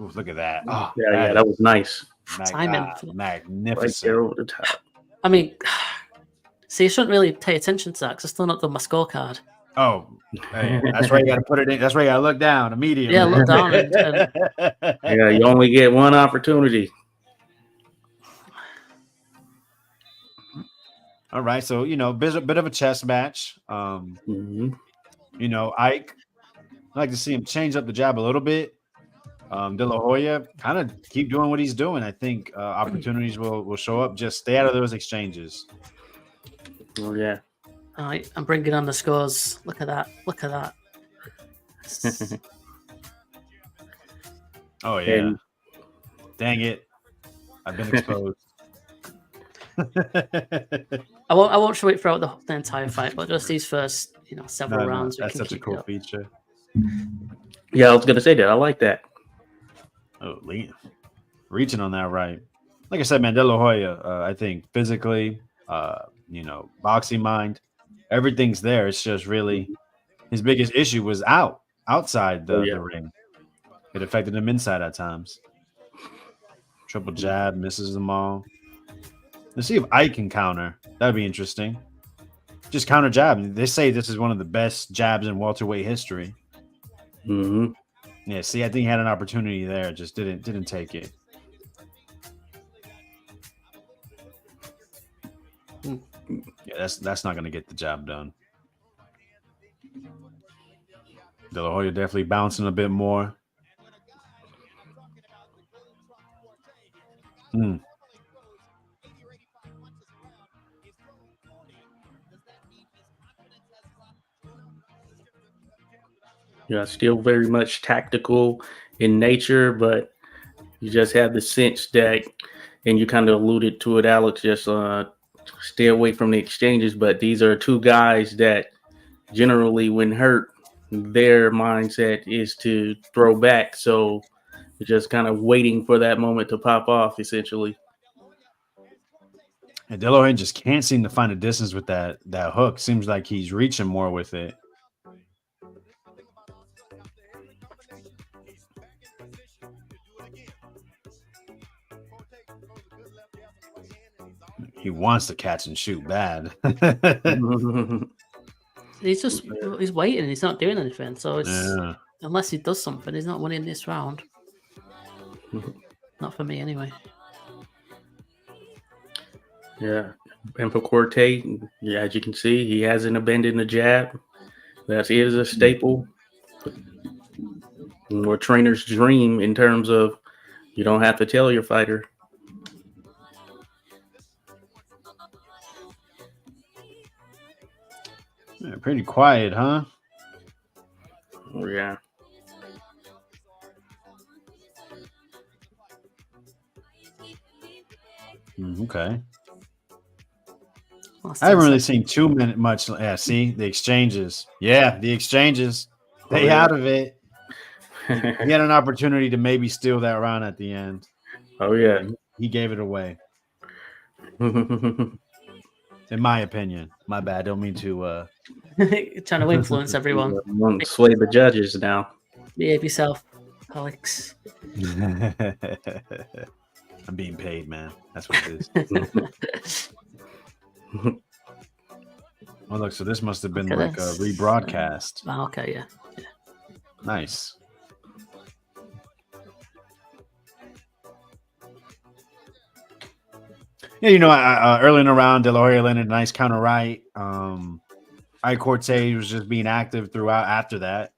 Ooh, look at that! Oh, yeah, that was nice. Timing, magnificent. Right there over the top. I mean, see, you shouldn't really pay attention to that because I've still not done my scorecard. Oh, hey, that's why you got to put it in. That's why you got to look down immediately. Yeah, look down. Yeah, you only get one opportunity. All right, so bit of a chess match. Ike, I like to see him change up the jab a little bit. De La Hoya kind of keep doing what he's doing. I think opportunities will show up. Just stay out of those exchanges. Oh yeah. All right, I'm bringing on the scores. Look at that. Oh yeah. Dang it. I've been exposed. I won't show it throughout the entire fight, but just these first, several rounds. That's such a cool feature. Yeah, I was gonna say that. I like that. Oh, reaching on that right. Like I said, man, De La Hoya, I think physically, boxing mind, everything's there. It's just really his biggest issue was outside the ring. It affected him inside at times. Triple jab, misses them all. Let's see if Ike can counter. That'd be interesting. Just counter jab. They say this is one of the best jabs in welterweight history. Mm-hmm. Yeah, see, I think he had an opportunity there, just didn't take it. Yeah, that's not gonna get the job done. De La Hoya definitely bouncing a bit more. Yeah, still very much tactical in nature, but you just have the sense that, and you kind of alluded to it, Alex, just stay away from the exchanges. But these are two guys that generally, when hurt, their mindset is to throw back. So you're just kind of waiting for that moment to pop off, essentially. And De La Hoya just can't seem to find a distance with that hook. Seems like he's reaching more with it. He wants to catch and shoot bad. He's waiting. He's not doing anything. So unless he does something, he's not winning this round. Not for me, anyway. Yeah, and for Quartey, as you can see, he hasn't abandoned the jab. That is a staple. Or trainer's dream in terms of you don't have to tell your fighter. Yeah, pretty quiet, huh? Yeah. Okay. I haven't really seen much. Yeah, see the exchanges. Yeah, the exchanges. Stay out of it. He had an opportunity to maybe steal that round at the end. Oh yeah, he gave it away. In my opinion, my bad. Don't mean to. Trying to influence everyone. Sway the judges now. Behave yourself, Alex. I'm being paid, man. That's what it is. Oh, look, so this must have been like a rebroadcast. Okay, yeah. Nice. Yeah, early in the round, De La Hoya landed a nice counter right. Quartey was just being active throughout after that.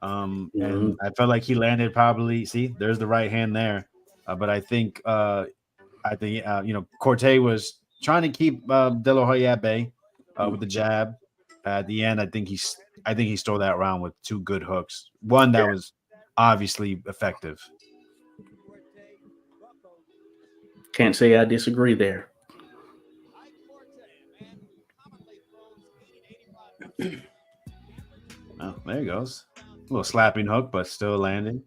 And I felt like he landed probably. See, there's the right hand there. But I think Quartey was trying to keep De La Hoya at bay with the jab. At the end, I think he stole that round with two good hooks. One that was obviously effective. Can't say I disagree there. Oh, there he goes. A little slapping hook, but still landing.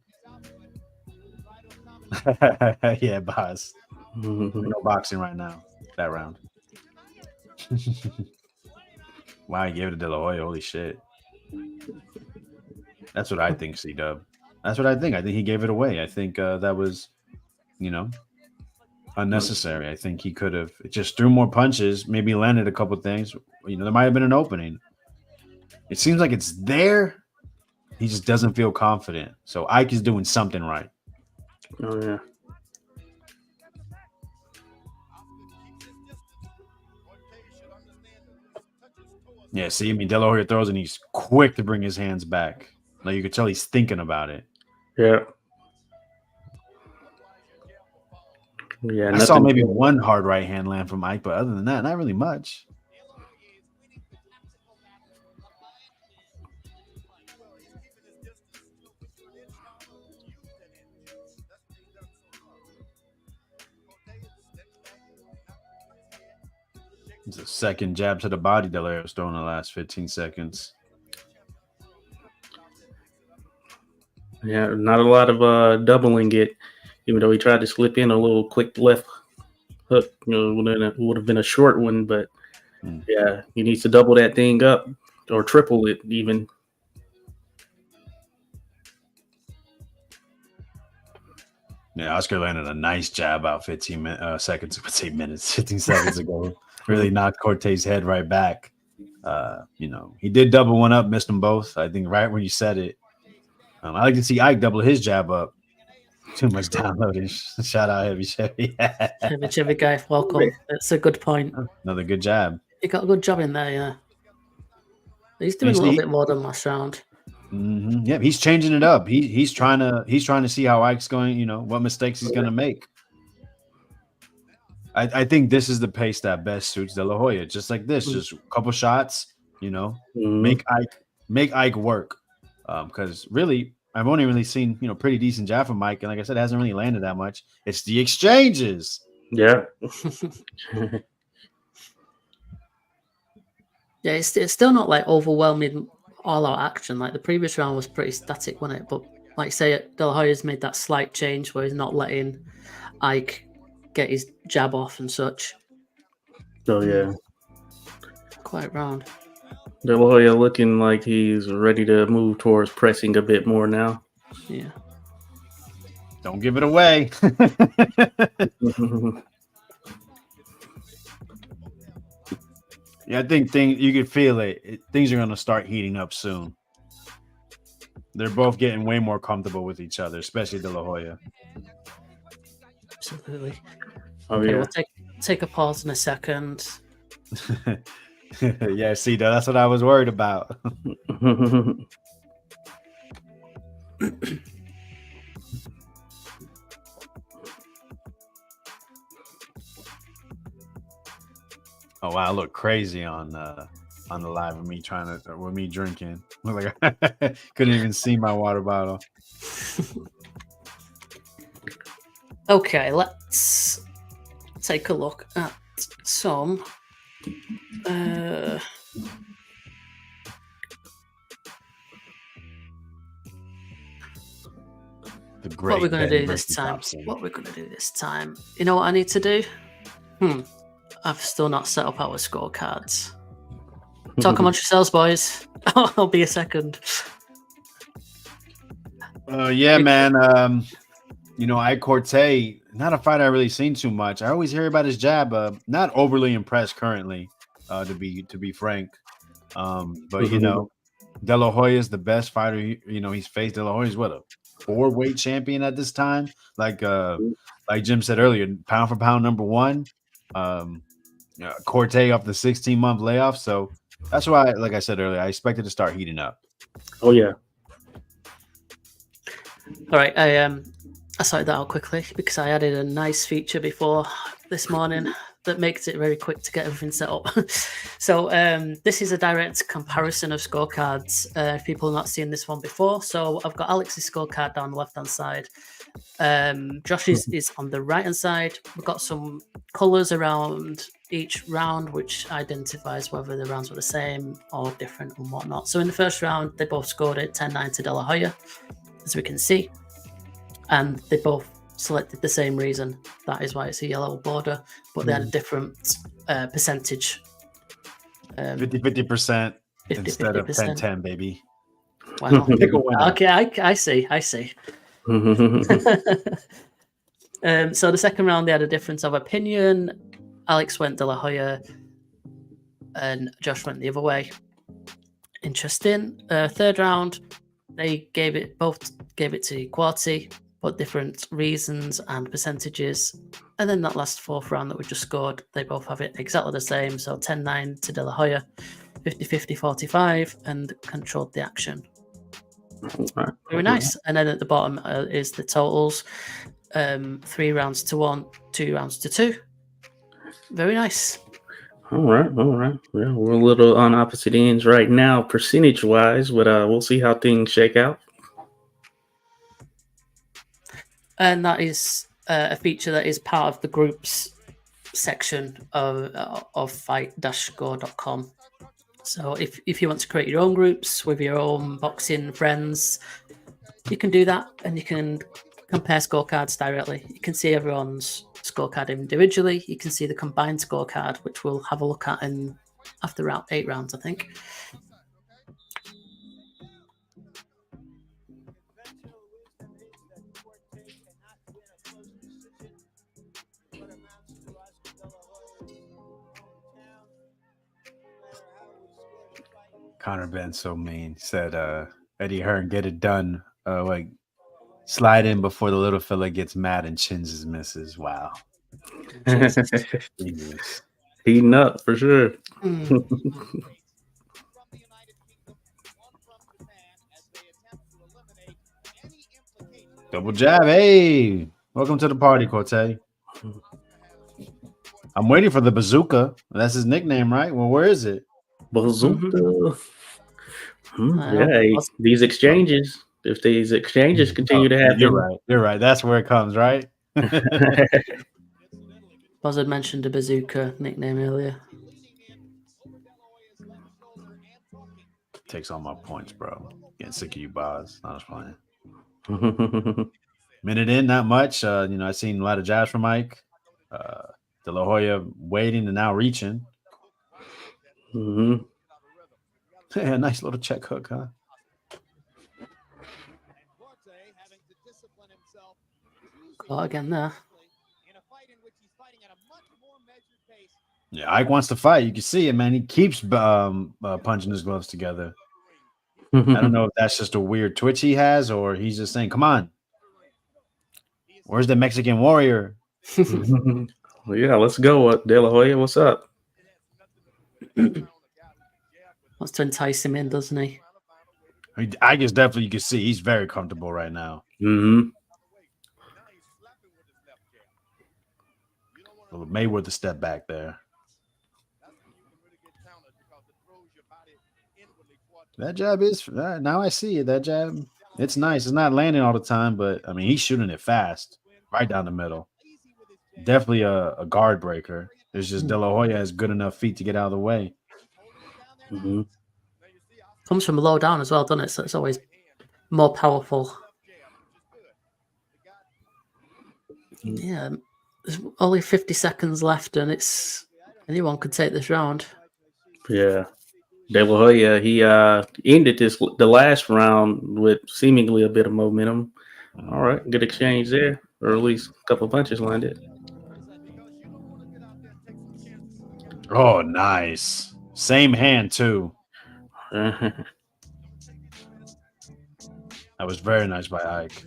Yeah, boss. No boxing right now. That round. Wow, he gave it to De La Hoya. Holy shit. That's what I think, C-Dub. That's what I think. I think he gave it away. I think that was, unnecessary. I think he could have just threw more punches, maybe landed a couple things. There might have been an opening. It seems like it's there. He just doesn't feel confident. So Ike is doing something right. Oh, yeah. Yeah, see, De La Hoya throws and he's quick to bring his hands back. Like you could tell he's thinking about it. Yeah. Yeah, I saw maybe one hard right hand land from Ike, but other than that, not really much. It's a second jab to the body De La Hoya's thrown in the last 15 seconds. Yeah, not a lot of doubling it, even though he tried to slip in a little quick left hook. Would have been a short one, but yeah, he needs to double that thing up or triple it even. Yeah, Oscar landed a nice jab about 15 seconds, let's say minutes, 15 seconds ago. Really knocked Quartey's head right back. He did double one up, missed them both. I think right when you said it. I like to see Ike double his jab up. Too much downloading. Shout out Heavy Chevy. Heavy Chevy guy, welcome. That's a good point. Another good jab. He got a good job in there, yeah. He's doing a little bit more than last round. Mm-hmm. Yeah, he's changing it up. He's trying to see how Ike's going. What mistakes he's going to make. I think this is the pace that best suits De La Hoya. Just like this, just a couple shots. Make Ike work. Because really, I've only really seen pretty decent jab from Mike, and like I said, it hasn't really landed that much. It's the exchanges. Yeah. Yeah, it's still not like overwhelming all-out action. Like the previous round was pretty static, wasn't it? But like you say, De La Hoya's made that slight change where he's not letting Ike get his jab off and such. Oh yeah, quite round. De La Hoya looking like he's ready to move towards pressing a bit more now. Yeah. Don't give it away. Yeah, I think you can feel it. Things are going to start heating up soon. They're both getting way more comfortable with each other, especially De La Hoya. Absolutely. Okay, We'll take a pause in a second. Yeah, see, that's what I was worried about. Oh wow, I look crazy on the live with me drinking. Like I couldn't even see my water bottle. Okay, let's take a look at some what we're going to do this time. You know what I need to do? I've still not set up our scorecards. Talk amongst yourselves, boys. I'll be a second. Yeah, man. Ike Quartey, not a fight I really seen too much. I always hear about his jab. Not overly impressed currently, to be frank. But De La Hoya is the best fighter. He's faced. De La Hoya is what, a 4-weight champion at this time. Like Jim said earlier, pound for pound number one. Quartey off the 16-month layoff. So that's why, like I said earlier, I expected to start heating up. Oh yeah. All right, I sorted that out quickly because I added a nice feature before this morning that makes it very quick to get everything set up. So this is a direct comparison of scorecards. If people have not seen this one before, so I've got Alex's scorecard down the left-hand side. Josh's is on the right-hand side. We've got some colours around each round, which identifies whether the rounds were the same or different and whatnot. So in the first round, they both scored it 10-9 to De La Hoya, as we can see. And they both selected the same reason. That is why it's a yellow border, but they had a different percentage. 50% instead of 10-10, baby. Wow. Okay, I see. So the second round, they had a difference of opinion. Alex went De La Hoya and Josh went the other way. Interesting. Third round, they both gave it to Quartey, but different reasons and percentages. And then that last fourth round that we just scored, they both have it exactly the same. So 10-9 to De La Hoya, 50-50-45, and controlled the action. Very nice. And then at the bottom is the totals. 3 rounds to 1, 2 rounds to 2. Very nice. All right. Yeah, we're a little on opposite ends right now, percentage-wise, but we'll see how things shake out. And that is a feature that is part of the group's section of fight-score.com. So if you want to create your own groups with your own boxing friends, you can do that, and you can compare scorecards directly. You can see everyone's scorecard individually. You can see the combined scorecard, which we'll have a look at after 8 rounds, I think. Connor Ben's so mean. Said Eddie Hearn, get it done. Like slide in before the little fella gets mad and chins his misses. Wow. Genius. Heating up for sure. Double jab. Hey, welcome to the party, Quartey. I'm waiting for the bazooka. That's his nickname, right? Well, where is it? Bazooka. Yeah, these exchanges. If these exchanges continue to happen, you're right. You're right. That's where it comes, right? Boz had mentioned a bazooka nickname earlier. Takes all my points, bro. Getting sick of you, Boz. I was playing. Minute in, not much. I seen a lot of jabs from Mike. De La Hoya waiting and now reaching. Yeah, nice little check hook, huh? Oh, again there. Yeah, Ike wants to fight. You can see it, man. He keeps punching his gloves together. I don't know if that's just a weird twitch he has, or he's just saying, "Come on, where's the Mexican warrior?" Well, yeah, let's go, De La Hoya. What's up? Wants to entice him in, doesn't he? I guess definitely you can see he's very comfortable right now. Well, Mayweather step back there. That jab is now I see it. That jab, it's nice. It's not landing all the time, but I mean he's shooting it fast, right down the middle. Definitely a guard breaker. It's just De La Hoya has good enough feet to get out of the way. Comes from low down as well, doesn't it? So it's always more powerful. Yeah, there's only 50 seconds left, and anyone could take this round. Yeah. De La Hoya, he ended the last round with seemingly a bit of momentum. All right, good exchange there, or at least a couple punches landed. Oh, nice. Same hand, too. That was very nice by Ike.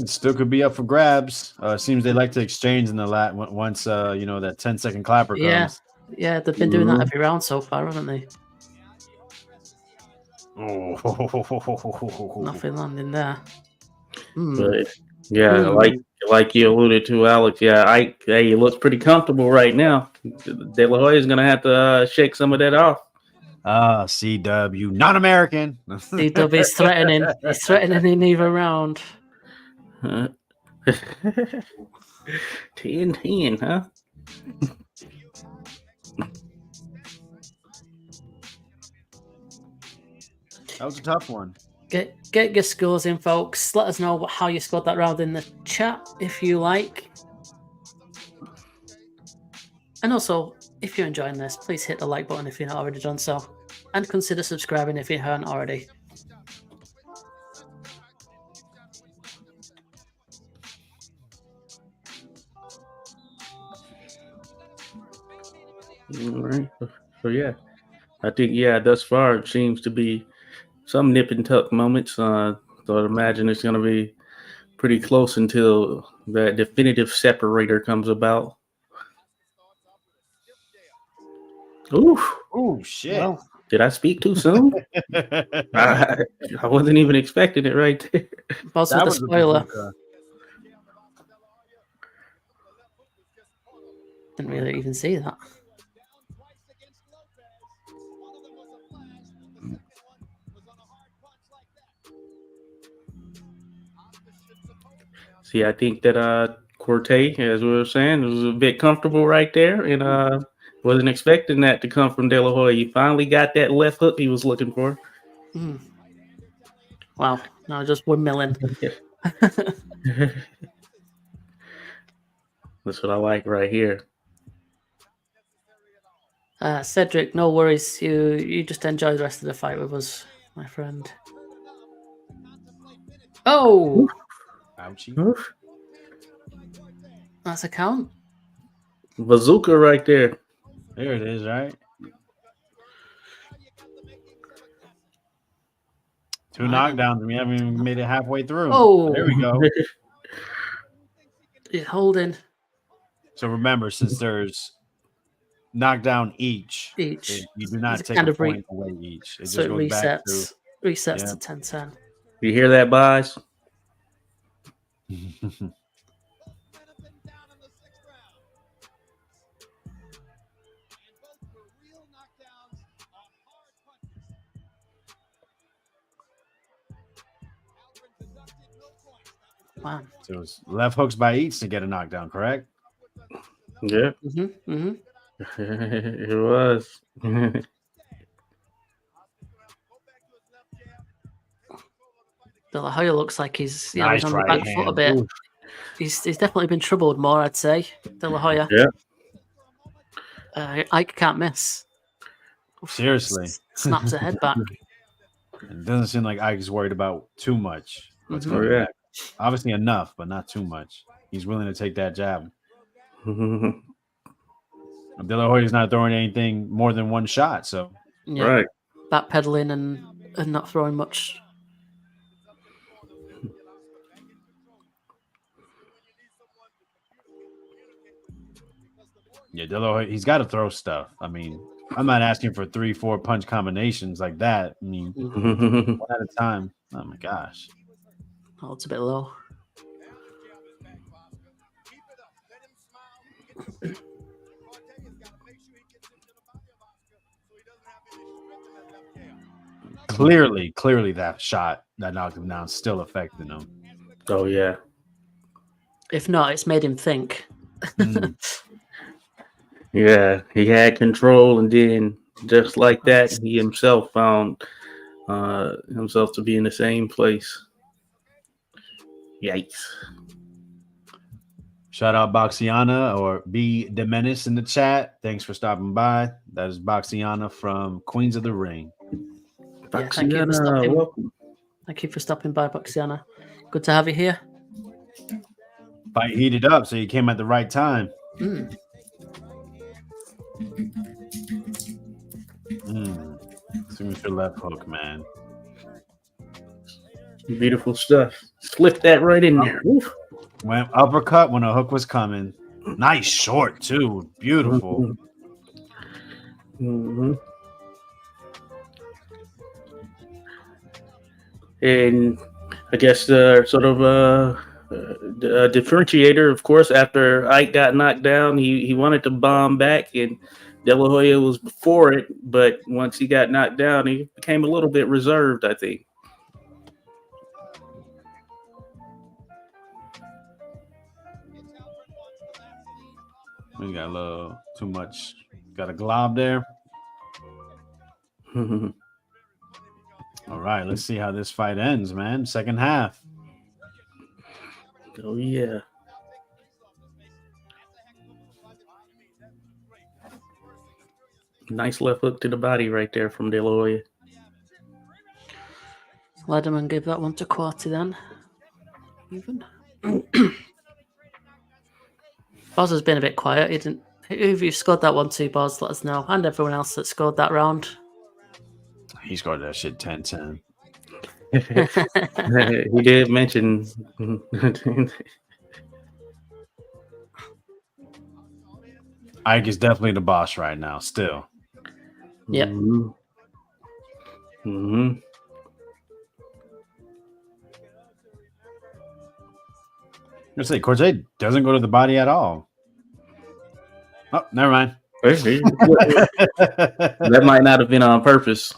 Still could be up for grabs. Seems they like to exchange in the once that 10-second clapper comes. Yeah, they've been doing that every round so far, haven't they? Oh, nothing landing there. But yeah, like you alluded to, Alex. Yeah, he looks pretty comfortable right now. De La Hoya is gonna have to shake some of that off. CW, not American. CW is threatening. He's threatening in either round. 10-10, huh? That was a tough one. Get your scores in, folks. Let us know how you scored that round in the chat if you like. And also, if you're enjoying this, please hit the like button if you're not already done so. And consider subscribing if you haven't already. All right. So yeah, I think thus far it seems to be some nip and tuck moments. So I'd imagine it's going to be pretty close until that definitive separator comes about. Ooh, shit. Well, did I speak too soon? I wasn't even expecting it right there. Boz with the spoiler. Didn't really even see that. See, I think that Quartey, as we were saying, was a bit comfortable right there, and wasn't expecting that to come from De La Hoya. He finally got that left hook he was looking for. Mm. Wow, now just windmilling. That's what I like right here. Cedric, no worries. You just enjoy the rest of the fight with us, my friend. Oh, Ouchie. Oof. that's a count. Bazooka right there. There it is, right? Two knockdowns. We haven't even made it halfway through. Oh, There we go. He's holding So remember, since there's knockdown each, you do not It's take kind a of point away each. It so just it goes back to resets yeah. to 10-10. You hear that, boys? Wow. So it was left hooks by each to get a knockdown, correct? Yeah. Mm-hmm. It was. De La Hoya looks like he's Nice he's on the right back foot a hand. bit. Oof. He's definitely been troubled more, I'd say. De La Hoya. Yeah. Ike can't miss. Seriously. Snaps a head back. It doesn't seem like Ike's worried about too much. What's Mhm. coming Oh, yeah. back. Obviously enough, but not too much. He's willing to take that jab. De La Hoya's not throwing anything more than one shot, so Yeah. Right. Backpedaling and not throwing much. yeah, De La Hoya, he's got to throw stuff. I mean, I'm not asking for 3-4 punch combinations like that. I mean, one at a time. Oh my gosh. Oh, it's a bit low. Clearly that shot that knocked him down still affected him. Oh, yeah. If not, it's made him think. Mm. Yeah. He had control, and then just like that, he himself found himself to be in the same place. Yikes. Shout out Boxiana or B De Menace in the chat. Thanks for stopping by. That is Boxiana from Queens of the Ring. Yeah, thank you for stopping. Welcome. Thank you for stopping by, Boxiana. Good to have you here. Fight heated up, so you came at the right time. Signature left hook, man. Beautiful stuff. Slip that right in there. Oof. Went uppercut when a hook was coming. Nice short too. Beautiful. Mm-hmm. And I guess the sort of the differentiator, of course, after Ike got knocked down, he wanted to bomb back, and De La Hoya was before it. But once he got knocked down, he became a little bit reserved, I think. We got a little too much. Got a glob there. All right, let's see how this fight ends, man. Second half. Oh, yeah. Nice left hook to the body right there from De La Hoya. Lederman gave that one to Quartey then. Even. Boz has been a bit quiet. He didn't. If you scored that one too, Boz, let us know. And everyone else that scored that round. He scored that shit 10-10. He did mention. Ike is definitely the boss right now, still. Yep. Mm-hmm. I say Quartey doesn't go to the body at all. Oh, never mind. That might not have been on purpose.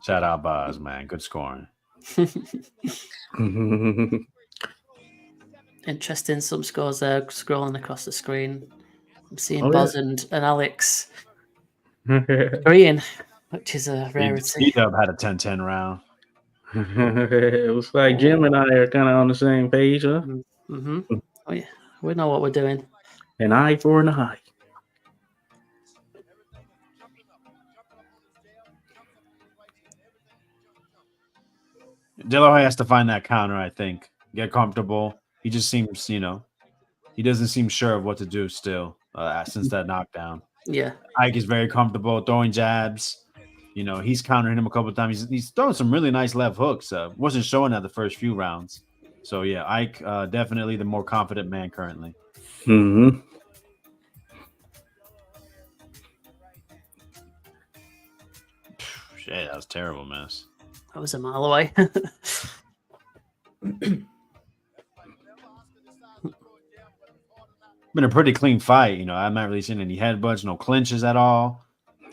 Shout out Boz, man. Good scoring. Interesting. Some scores there scrolling across the screen. I'm seeing Oh, Boz and Alex agreeing, which is a rarity. C-Dub had a 10-10 round. It was like Jim and I are kind of on the same page, huh? Mm-hmm. Oh, yeah. We know what we're doing. An eye for an eye. De La Hoya has to find that counter, I think. Get comfortable. He just seems, he doesn't seem sure of what to do still since that knockdown. Yeah. Ike is very comfortable throwing jabs. He's countering him a couple of times. He's throwing some really nice left hooks. Wasn't showing that the first few rounds. So, yeah, Ike definitely the more confident man currently. Mm-hmm. Shit, that was terrible, miss. That was a mile away. Been a pretty clean fight. I'm not really seeing any headbutts, no clinches at all.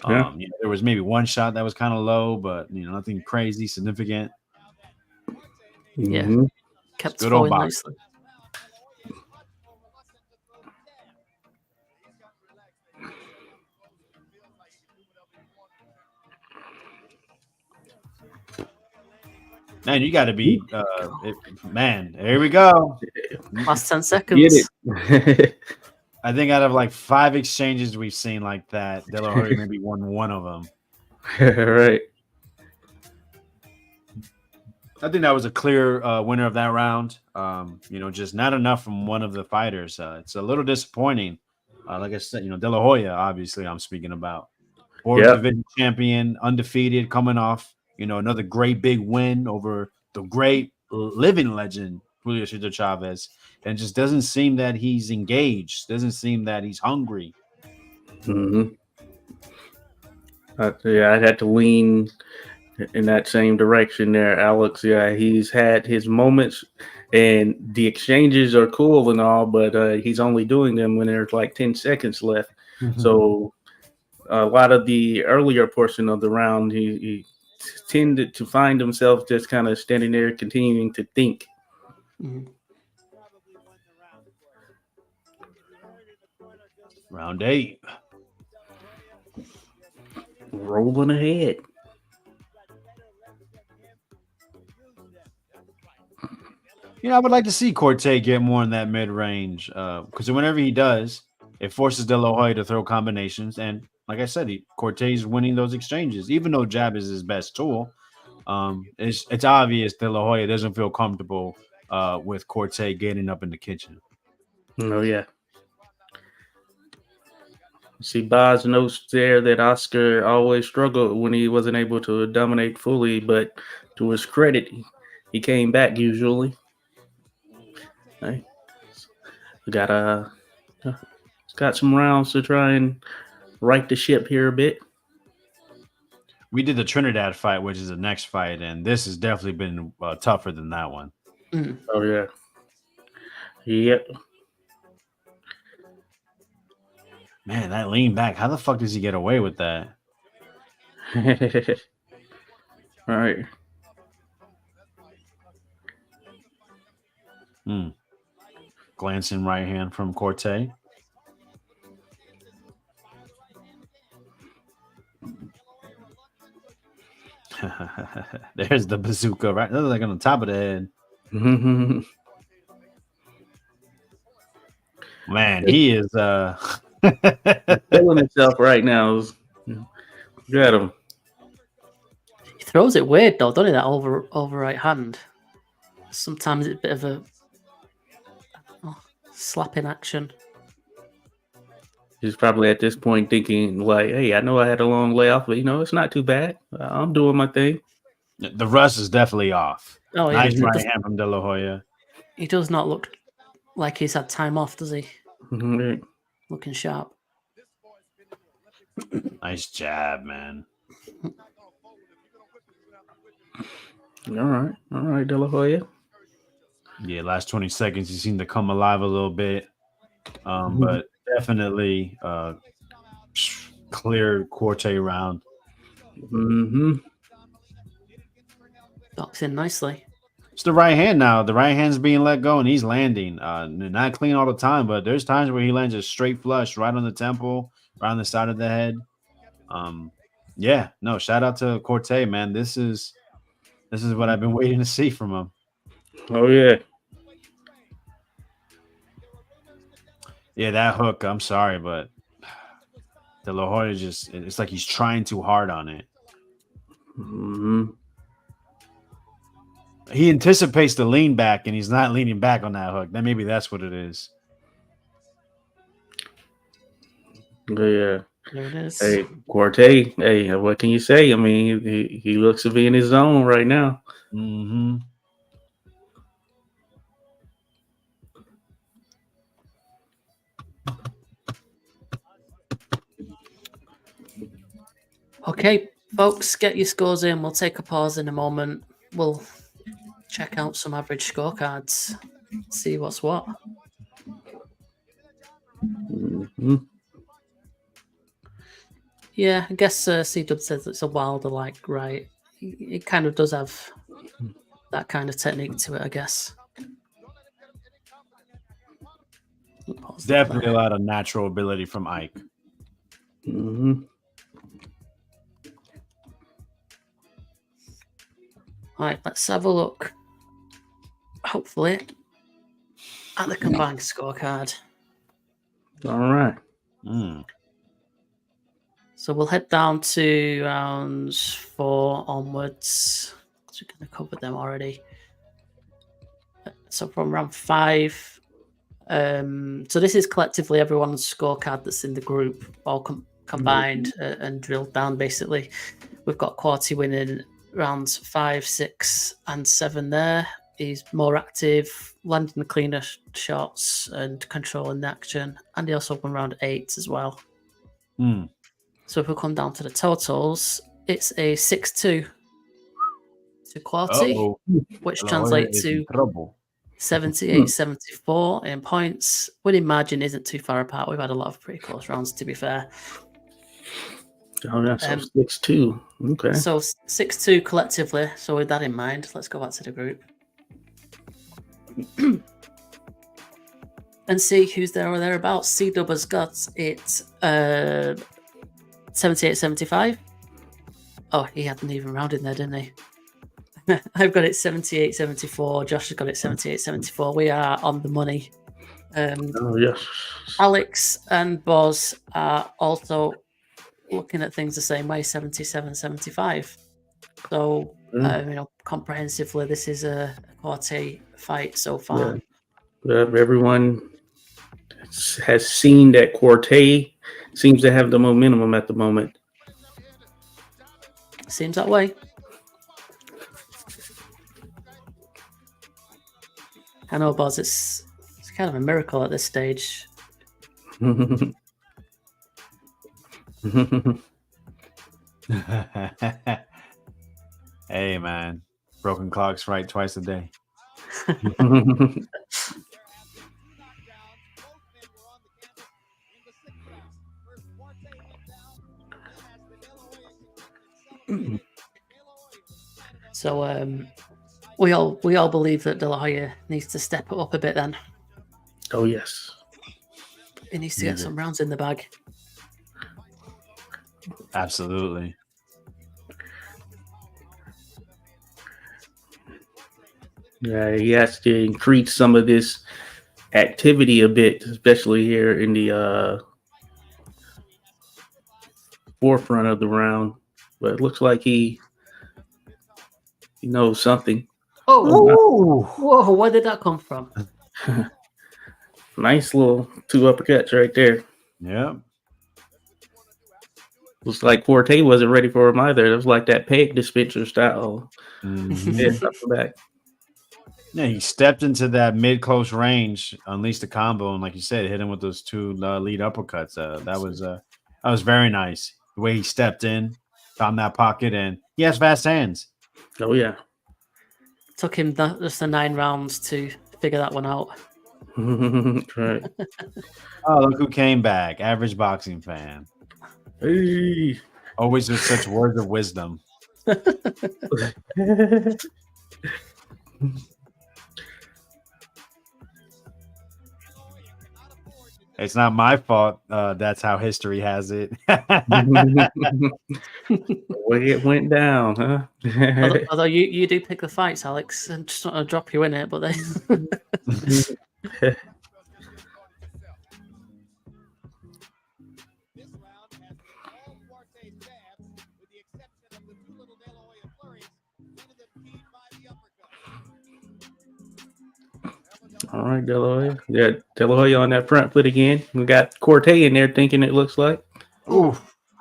Yeah. There was maybe one shot that was kind of low, but nothing crazy, significant. Yeah. Mm-hmm. Kept Good old flowing box. nicely. Man, you got to be, man, here we go. Last 10 Get seconds. it. I think out of like 5 exchanges we've seen like that, De La Hoya maybe won one of them. Right. I think that was a clear winner of that round. Just not enough from one of the fighters. It's a little disappointing. Like I said, De La Hoya, obviously, I'm speaking about. Fourth division champion, undefeated, coming off, another great big win over the great living legend, Julio Cesar Chavez. And it just doesn't seem that he's engaged. Doesn't seem that he's hungry. Mm-hmm. I'd have to lean in that same direction there, Alex. Yeah, he's had his moments, and the exchanges are cool and all, but he's only doing them when there's like 10 seconds left. So a lot of the earlier portion of the round, he tended to find himself just kind of standing there, continuing to think. Mm-hmm. Round 8. Rolling ahead. I would like to see Quartey get more in that mid-range because whenever he does, it forces De La Hoya to throw combinations. And like I said, Quartey's winning those exchanges, even though jab is his best tool. It's obvious De La Hoya doesn't feel comfortable with Quartey getting up in the kitchen. Oh, yeah. See, Boz notes there that Oscar always struggled when he wasn't able to dominate fully, but to his credit, he came back usually. Hey, got some rounds to try and right the ship here a bit. We did the Trinidad fight, which is the next fight, and this has definitely been tougher than that one. Mm. Oh, yeah. Yep. Man, that lean back. How the fuck does he get away with that? All right. Glancing right hand from Quartey. There's the bazooka, right? That's like on the top of the head. Man, he is feeling himself right now. Got him. He throws it weird though, doesn't he? That over right hand. Sometimes it's a bit of a slapping action. He's probably at this point thinking like, "Hey, I know I had a long layoff, but it's not too bad. I'm doing my thing." The rust is definitely off. Oh yeah, nice right hand from De La Hoya. He does not look like he's had time off, does he? Mm-hmm. Looking sharp. Nice jab, man. All right, De La Hoya. Yeah, last 20 seconds, he seemed to come alive a little bit, but definitely clear Quartey round. Mm-hmm. Docks in nicely. It's the right hand now. The right hand's being let go, and he's landing. Not clean all the time, but there's times where he lands a straight flush right on the temple, right on the side of the head. Yeah, no, shout out to Quartey, man. This is what I've been waiting to see from him. Oh yeah. Yeah, that hook. I'm sorry, but De La Hoya it's like he's trying too hard on it. Mm-hmm. He anticipates the lean back, and he's not leaning back on that hook. Then maybe that's what it is. Yeah. There it is. Hey, Quartey. Hey, what can you say? I mean, he looks to be in his zone right now. Mm-hmm. Okay, folks, get your scores in. We'll take a pause in a moment. We'll check out some average scorecards, see what's what. Mm-hmm. Yeah, I guess C-Dub says it's a Wilder like, right? It kind of does have that kind of technique to it, I guess. Definitely a lot of natural ability from Ike. Mm-hmm. All right, let's have a look. Hopefully, at the combined scorecard. All right. So we'll head down to rounds 4 onwards. So we're going to cover them already. So from round 5. So this is collectively everyone's scorecard that's in the group, all combined and drilled down. Basically, we've got Quartey winning rounds 5, 6, and 7 there. He's more active, landing the cleaner shots and controlling the action. And he also won round 8 as well. So if we come down to the totals, it's a 6-2 to Quartey, which translates to 78-74 in points. Winning margin isn't too far apart. We've had a lot of pretty close rounds, to be fair. Oh, that's 6-2. Okay. So 6-2 collectively. So with that in mind, let's go back to the group and see who's there or thereabouts. C-Dub has got it 78-75. Oh, he hadn't even rounded there, didn't he? I've got it 78-74. Josh has got it 78-74. We are on the money. Oh, yes. Alex and Boz are also looking at things the same way, 77-75. So, comprehensively, this is a Quartey fight so far. Yeah. Everyone has seen that Quartey seems to have the momentum at the moment. Seems that way. I know, Boz, it's kind of a miracle at this stage. Hey, man. Broken clocks right twice a day. So we all believe that De La Hoya needs to step it up a bit then. Oh, yes. He needs to get some rounds in the bag. Absolutely. Yeah, he has to increase some of this activity a bit, especially here in the forefront of the round. But it looks like he knows something. Oh, whoa! Where did that come from? Nice little 2 uppercuts right there. Yeah. Looks like Quartey wasn't ready for him either. It was like that peg dispenser style. Back. Yeah, he stepped into that mid-close range, unleashed the combo, and like you said, hit him with those 2 lead uppercuts. That was very nice. The way he stepped in, found that pocket, and he has fast hands. Oh yeah. Took him just the 9 rounds to figure that one out. Right. Oh, look who came back. Average boxing fan. Hey. Always with such words of wisdom. It's not my fault. That's how history has it. The way it went down, huh? Although you do pick the fights, Alex, and just want to drop you in it, but they. All right, De La Hoya. Yeah, De La Hoya on that front foot again. We got Quartey in there thinking it looks like. Ooh,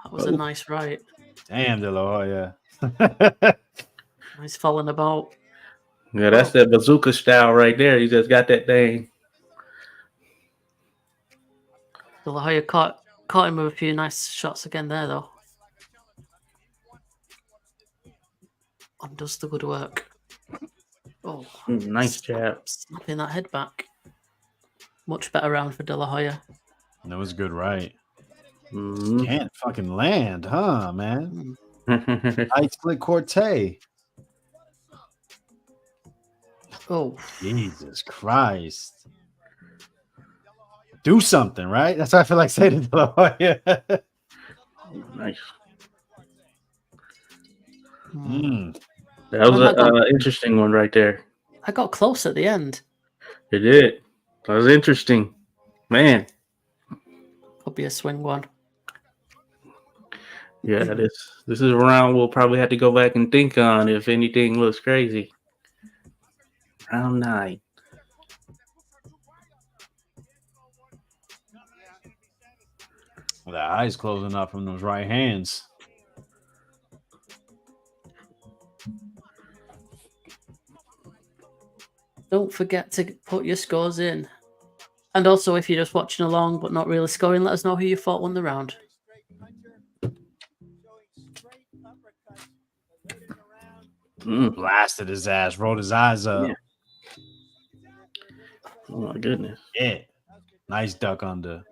That was a nice right. damn, De La Hoya. He's falling about. Yeah, that's that bazooka style right there. He just got that thing. De La Hoya caught him with a few nice shots again there, though. And does the good work. Oh, Nice jab. Snapping that head back. Much better round for De La Hoya. That was good, right? Mm-hmm. Can't fucking land, huh, man? I split Quartey. Oh, Jesus Christ. Do something, right? That's what I feel like saying to De La Hoya. Nice. That was an interesting one right there. I got close at the end. It did. That was interesting. Man. Could be a swing one. Yeah, this is a round we'll probably have to go back and think on if anything looks crazy. Round 9. With the eyes closing up from those right hands. Don't forget to put your scores in. And also, if you're just watching along but not really scoring, let us know who you thought won the round. Blasted his ass, rolled his eyes up. Yeah. Oh my goodness. Yeah. Nice duck under.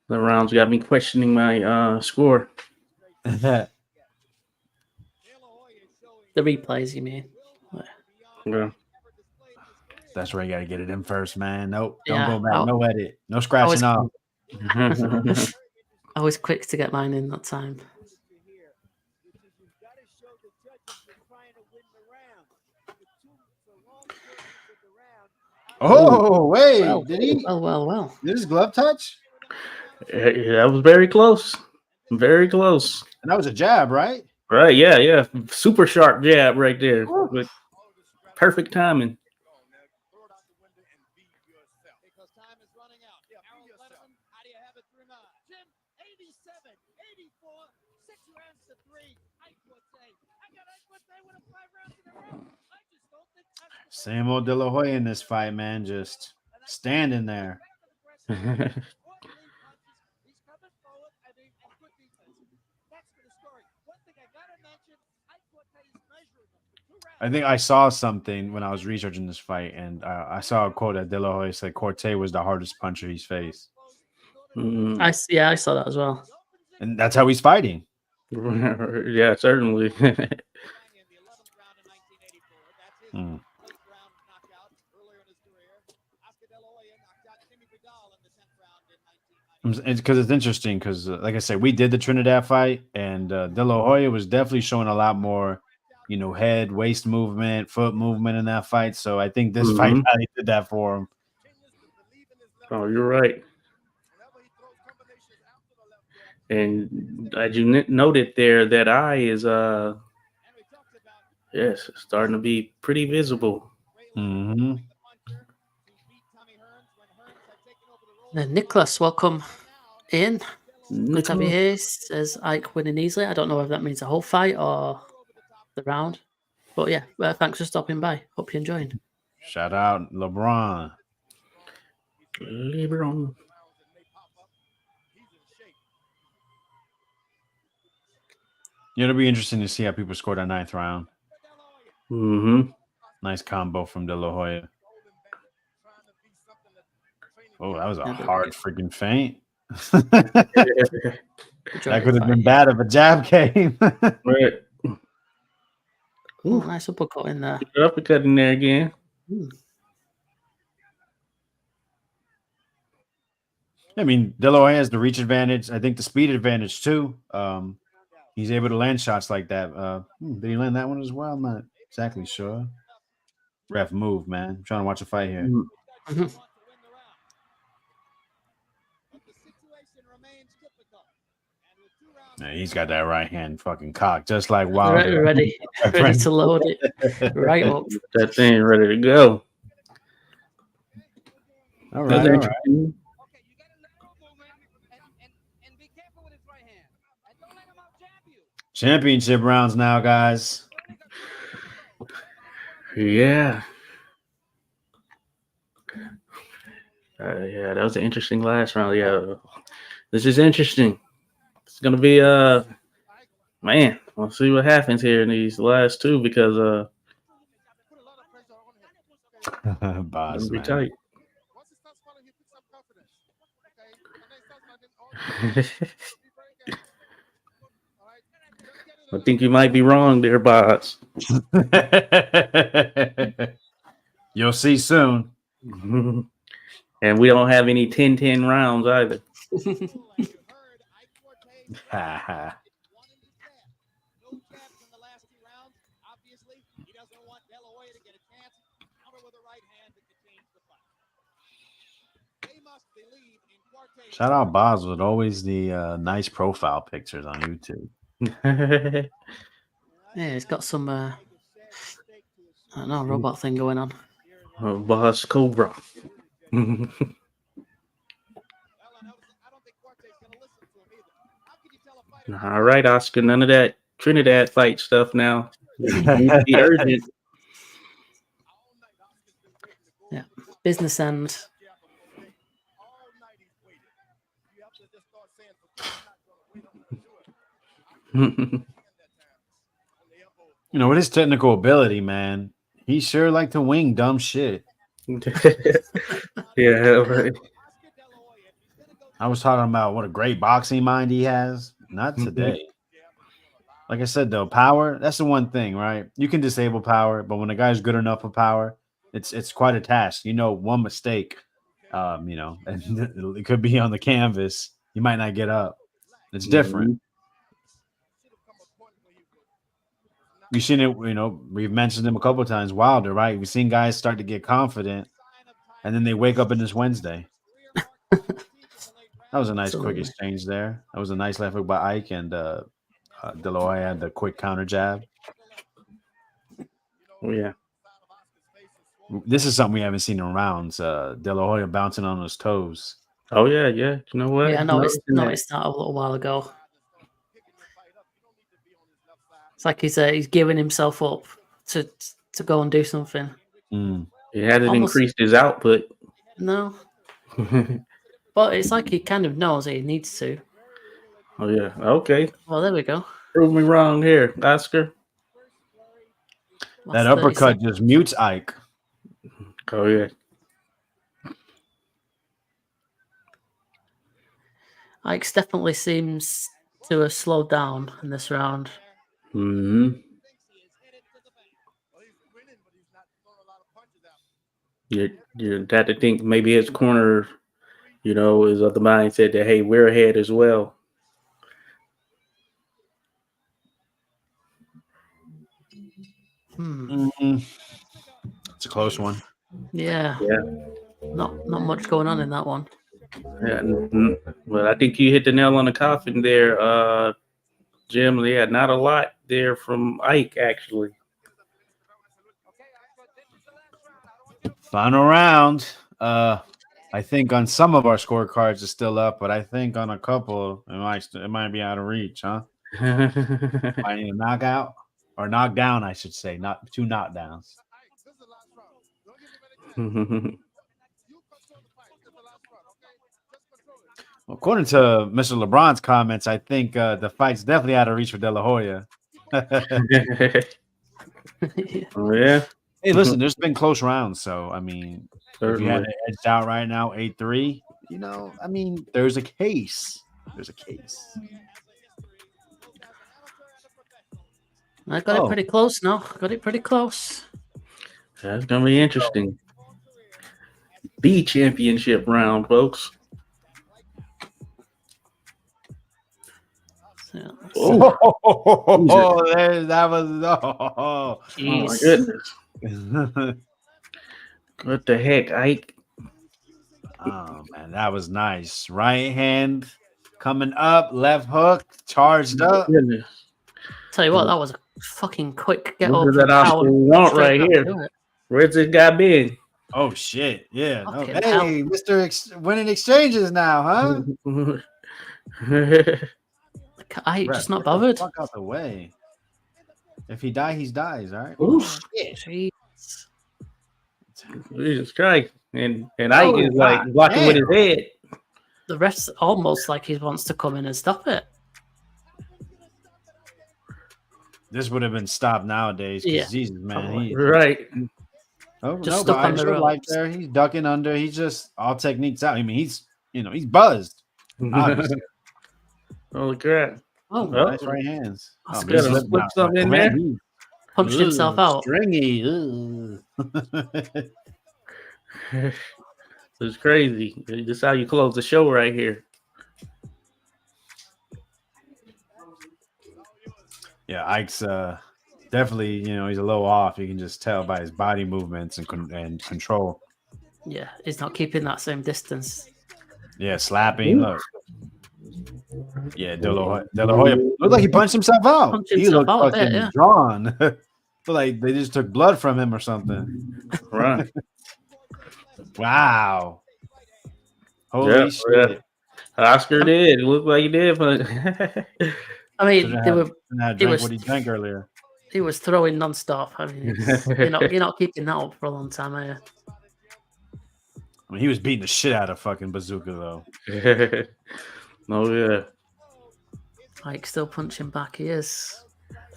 The rounds got me questioning my score. The replays, you mean? Yeah. That's where you got to get it in first, man. Nope. Yeah, Don't go back. No edit. No scratching off. I was quick to get mine in that time. Oh, wait. Did he? Well. Did his glove touch? That was very close. Very close. And that was a jab, right? Right, yeah. Super sharp jab right there. With perfect timing. Same old De La Hoya in this fight, man. Just standing there. I think I saw something when I was researching this fight, and I saw a quote that De La Hoya said Quartey was the hardest puncher he's faced. I saw that as well. And that's how he's fighting. Yeah, certainly. It's because it's interesting because, like I said, we did the Trinidad fight, and De La Hoya was definitely showing a lot more, head, waist movement, foot movement in that fight. So I think this fight really did that for him. Oh, you're right. And as you noted there, that eye is starting to be pretty visible. Nicholas, welcome in. Good to have you here. Says Ike winning easily. I don't know if that means the whole fight or the round. But yeah, thanks for stopping by. Hope you're enjoying. Shout out LeBron. It'll be interesting to see how people score that 9th round. Nice combo from De La Hoya. Oh, that was a hard freaking feint. That could have been bad if a jab came. Right. Oh, nice uppercut in there. Uppercut in there again. I mean, De La Hoya has the reach advantage. I think the speed advantage too. He's able to land shots like that. Did he land that one as well? I'm not exactly sure. Ref, move, man. I'm trying to watch a fight here. Mhm. Yeah, he's got that right hand fucking cocked, just like Wilder. Ready to load it right up. That thing ready to go. All That's right, all right. interesting. Championship rounds now, guys. Yeah. Yeah, that was an interesting last round. Yeah, this is interesting. It's gonna be man. We'll see what happens here in these last two because Boss, it'll be man. tight. I think you might be wrong there, bots. You'll see soon. And we don't have any 10-10 rounds either. Shout out Boz with always the nice profile pictures on YouTube. Yeah, he's got some I don't know, robot thing going on. Boss Cobra. All right, Oscar. None of that Trinidad fight stuff now. Be urgent. Yeah, business end. You know, with his technical ability, man, he sure like to wing dumb shit. Yeah, right. I was talking about what a great boxing mind he has. Not today. Like I said, though, power, that's the one thing, right? You can disable power, but when a guy's good enough for power, it's quite a task. You know, one mistake, you know, and it could be on the canvas. You might not get up. It's different. We've seen it, you know, we've mentioned him a couple of times, Wilder, right? We've seen guys start to get confident, and then they wake up in this Wednesday. That was a nice Absolutely. quick exchange there. That was a nice left hook by Ike, and De La Hoya had the quick counter jab. Yeah. This is something we haven't seen in rounds. De La Hoya bouncing on his toes. Oh yeah. You know what? Yeah, I noticed that a little while ago. It's like he's giving himself up to go and do something. He hasn't increased his output. No. But it's like he kind of knows that he needs to. Oh yeah. Okay. Well, there we go. Prove me wrong here, Oscar. That uppercut just mutes Ike. Oh yeah. Ike definitely seems to have slowed down in this round. Mm-hmm. You had to think maybe his corner, you know, is of the mindset that hey, we're ahead as well. It's a close one. Yeah. Not much going on in that one. Yeah, well, I think you hit the nail on the coffin there, Jim. Yeah, not a lot there from Ike actually. Final round. I think on some of our scorecards it's still up, but I think on a couple it might be out of reach, huh? I need a knockout or knockdown, I should say, not two knockdowns. According to Mr. LeBron's comments, I think the fight's definitely out of reach for De La Hoya. Oh, yeah. Hey, listen, there's been close rounds, so I mean, Certainly. if you had it edged out right now, 8-3, you know, I mean, there's a case. There's a case. I got it pretty close now. Got it pretty close. That's gonna be interesting. The championship round, folks. So, that was oh my goodness. What the heck, Ike? Oh man, that was nice. Right hand coming up, left hook charged up. Goodness. Tell you what, that was a fucking quick get Look up. at that Oscar want right straight up here. Where's this guy been? Oh shit! Yeah. No. Fucking Hey, Mister Winning Exchanges now, huh? I just not bothered. Fuck out the way. If he dies, he dies. All right. Oof. Jeez. Jesus Christ. And Ike is like blocking with his head. The ref's almost like he wants to come in and stop it. This would have been stopped nowadays. Yeah, Jesus, man. Right. Oh, Just no, stuck on the ropes. like there. He's ducking under. He's just all techniques out. I mean, he's buzzed. Obviously. Holy crap. Oh, Nice right hands. Oscar Gotta slip something in there. punched himself out. Stringy. It's crazy. This is how you close the show right here. Yeah, Ike's definitely, he's a little off. You can just tell by his body movements and control. Yeah, he's not keeping that same distance. Yeah, slapping. Look. Yeah, De La Hoya looked like he punched himself out. He looked fucking drawn. Looked like they just took blood from him or something. Right. Wow. Holy shit. Oscar did. It looked like he did, but I mean, what he drank earlier. He was throwing nonstop. I mean, you're not keeping that up for a long time, are you? I mean, he was beating the shit out of fucking Bazooka, though. Oh, yeah. Ike's still punching back. He is.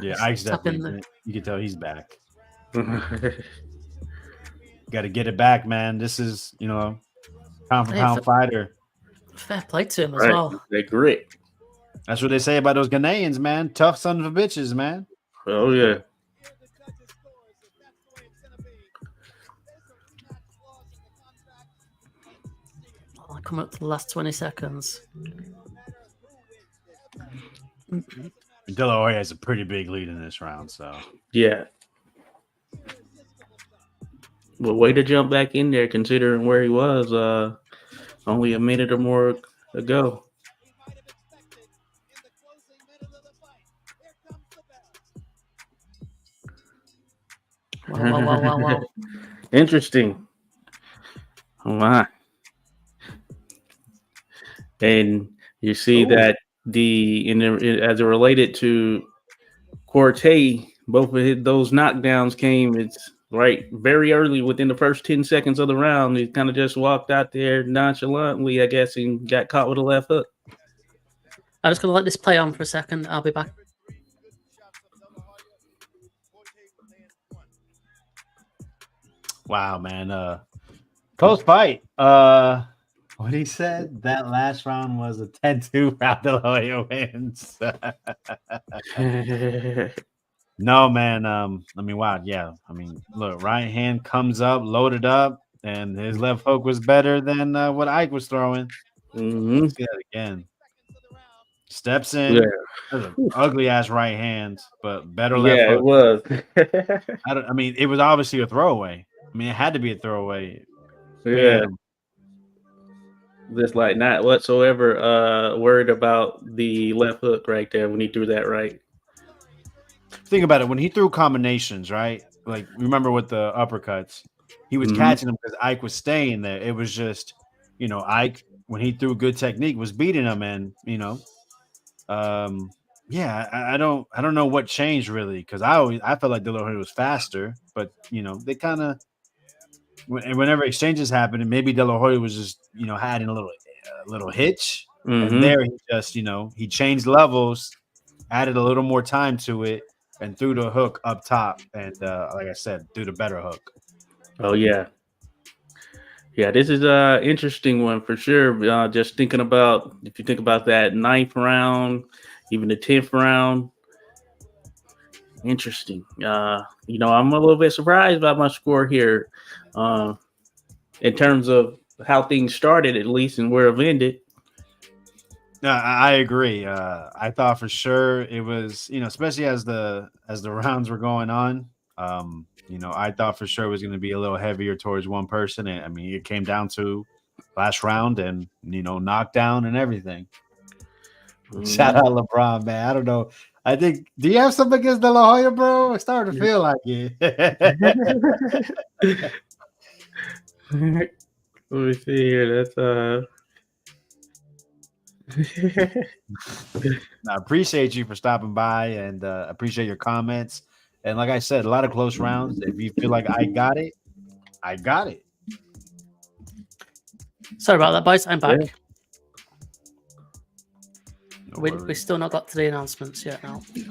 Yeah, Ike's definitely. You can tell he's back. Got to get it back, man. This is, pound for pound fighter. Fair play to him as well. They grit. That's what they say about those Ghanaians, man. Tough sons of bitches, man. Oh, yeah. I'll come up to the last 20 seconds. De La Hoya has a pretty big lead in this round, so. Yeah. Well, way to jump back in there considering where he was only a minute or more ago. Wow. Interesting. Oh my. And you see that as it related to Quartey, both of those knockdowns came. It's right very early within the first 10 seconds of the round. He kind of just walked out there nonchalantly, I guess, and got caught with a left hook. I'm just going to let this play on for a second. I'll be back. Wow, man. Close fight. What he said, that last round was a 10-2 round. De La Hoya wins. No, man. I mean, wow. Yeah. I mean, look, right hand comes up, loaded up, and his left hook was better than what Ike was throwing. Mm-hmm. Let's get it again. Steps in. Yeah. That's an ugly ass right hand, but better left hook. Yeah, it was. I mean, it was obviously a throwaway. I mean, it had to be a throwaway. Yeah. Just like not whatsoever worried about the left hook right there when he threw that right. Think about it. When he threw combinations, right? Like, remember with the uppercuts, he was catching them because Ike was staying there. It was just, Ike, when he threw good technique, was beating him. And, yeah, I don't know what changed really, because I felt like De La Hoya was faster, but, they kind of, whenever exchanges happened, and maybe De La Hoya was just, adding a little hitch. And there he just, he changed levels, added a little more time to it, and threw the hook up top. And like I said, threw the better hook. Oh, yeah. Yeah, this is an interesting one for sure. Just thinking about, if you think about that 9th round, even the 10th round, Interesting. I'm a little bit surprised by my score here, in terms of how things started, at least, and where it ended. No, I agree. I thought for sure it was, especially as the rounds were going on. I thought for sure it was going to be a little heavier towards one person, and I mean, it came down to last round, and knockdown and everything. Shout out LeBron, man. I don't know. I think. Do you have something against De La Hoya, bro? It's starting to feel like it. Let me see here. That's I appreciate you for stopping by, and appreciate your comments. And like I said, a lot of close rounds. If you feel like I got it, I got it. Sorry about that, boys. I'm back. Yeah. No We worries. still not got to the announcements yet now. So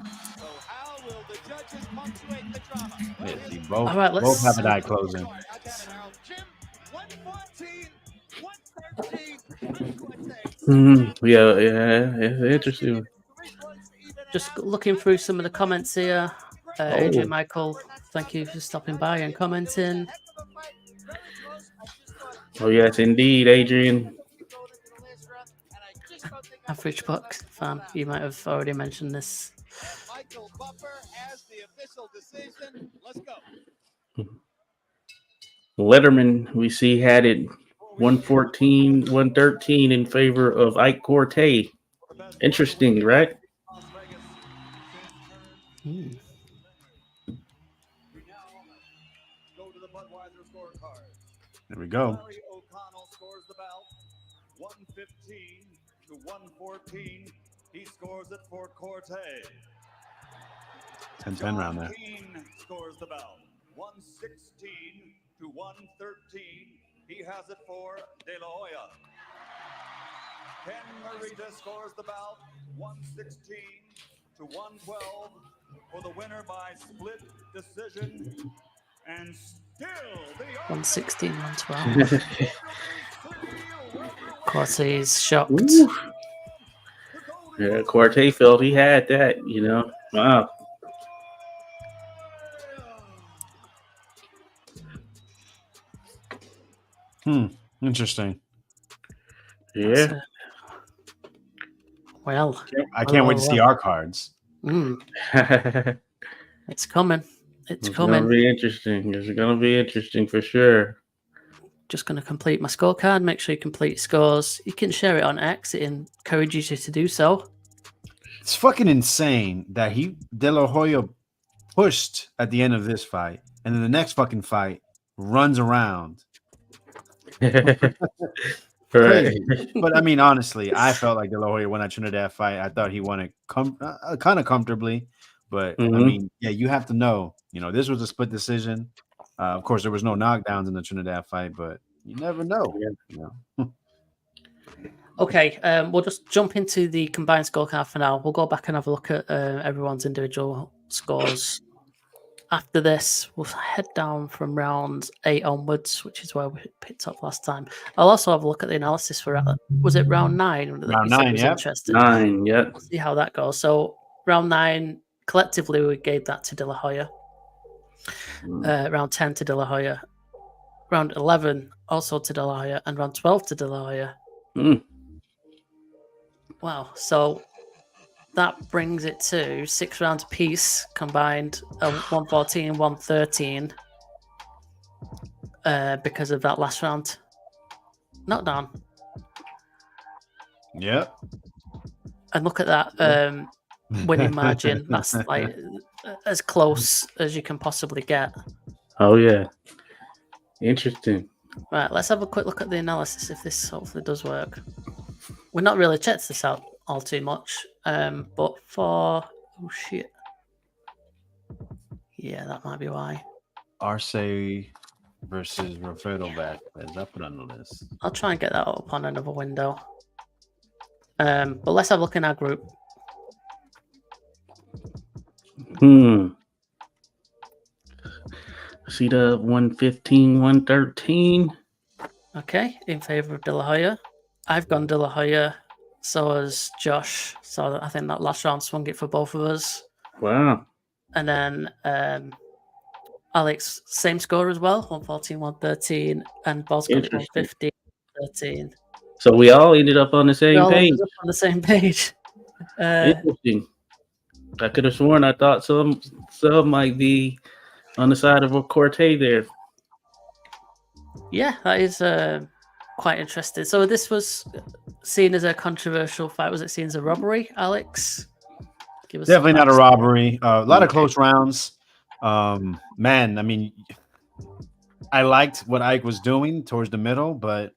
how will the judges punctuate the drama? Yeah, see, both, All right, both have an let's- eye closing. I got it now. Jim, 114, 113, Yeah, it's interesting. Just looking through some of the comments here. Adrian Michael, thank you for stopping by and commenting. Oh yes, indeed, Adrian. Average Box fan, you might have already mentioned this. Michael Buffer has the official decision. Let's go. Letterman, we see, had it 114, 113 in favor of Ike Quartey. Interesting, right? Hmm. There we go. O'Connell scores the belt. 115 to 114. He scores it for Quartey. 10-10 round there. Scores the belt. 116 to 113. He has it for De La Hoya. Ken Marita scores the bout. 116 to 112 for the winner by split decision. And still the 116, 112. Quartey's shocked. Yeah, Quartey felt he had that, Wow. Interesting. Yeah. Well, I can't wait to see our cards. It's coming. It's It's coming. gonna be interesting. It's gonna be interesting for sure. Just going to complete my scorecard. Make sure you complete scores. You can share it on X. It encourages you to do so. It's fucking insane that De La Hoya pushed at the end of this fight, and then the next fucking fight runs around. Crazy. But I mean, honestly, I felt like De La Hoya won that Trinidad fight. I thought he won it kind of comfortably. But I mean, yeah, you have to know, this was a split decision. Of course, there was no knockdowns in the Trinidad fight, but you never know. Okay, we'll just jump into the combined scorecard for now. We'll go back and have a look at everyone's individual scores. After this, we'll head down from round 8 onwards, which is where we picked up last time. I'll also have a look at the analysis for was it round 9? Round 9, yeah. 9, yeah. We'll see how that goes. So round 9, collectively, we gave that to De La Hoya. Round 10 to De La Hoya. Round 11 also to De La Hoya, and round 12 to De La Hoya. Wow. So that brings it to 6 rounds apiece combined, 114, 113, because of that last round knockdown. Yep. And look at that winning margin. That's like as close as you can possibly get. Oh, yeah. Interesting. Right, let's have a quick look at the analysis if this hopefully does work. We're not really checked this out all too much, but for... Oh, shit. Yeah, that might be why. Arce versus Rafael Vázquez. I put on the list. I'll try and get that up on another window. But let's have a look in our group. See the 115, 113. Okay, in favor of De La Hoya. I've gone De La Hoya, so has Josh. So I think that last round swung it for both of us. Wow. And then Alex, same score as well, 114, 113, and Boz got it Interesting. 115, 13. So we all ended up on the We same all page. ended up on the same page. Interesting. I could have sworn I thought some might be on the side of a Quartey there. Yeah, that is quite interesting. So this was seen as a controversial fight. Was it seen as a robbery, Alex? Give us Definitely not a facts. robbery. A lot of close rounds. Man, I mean, I liked what Ike was doing towards the middle, but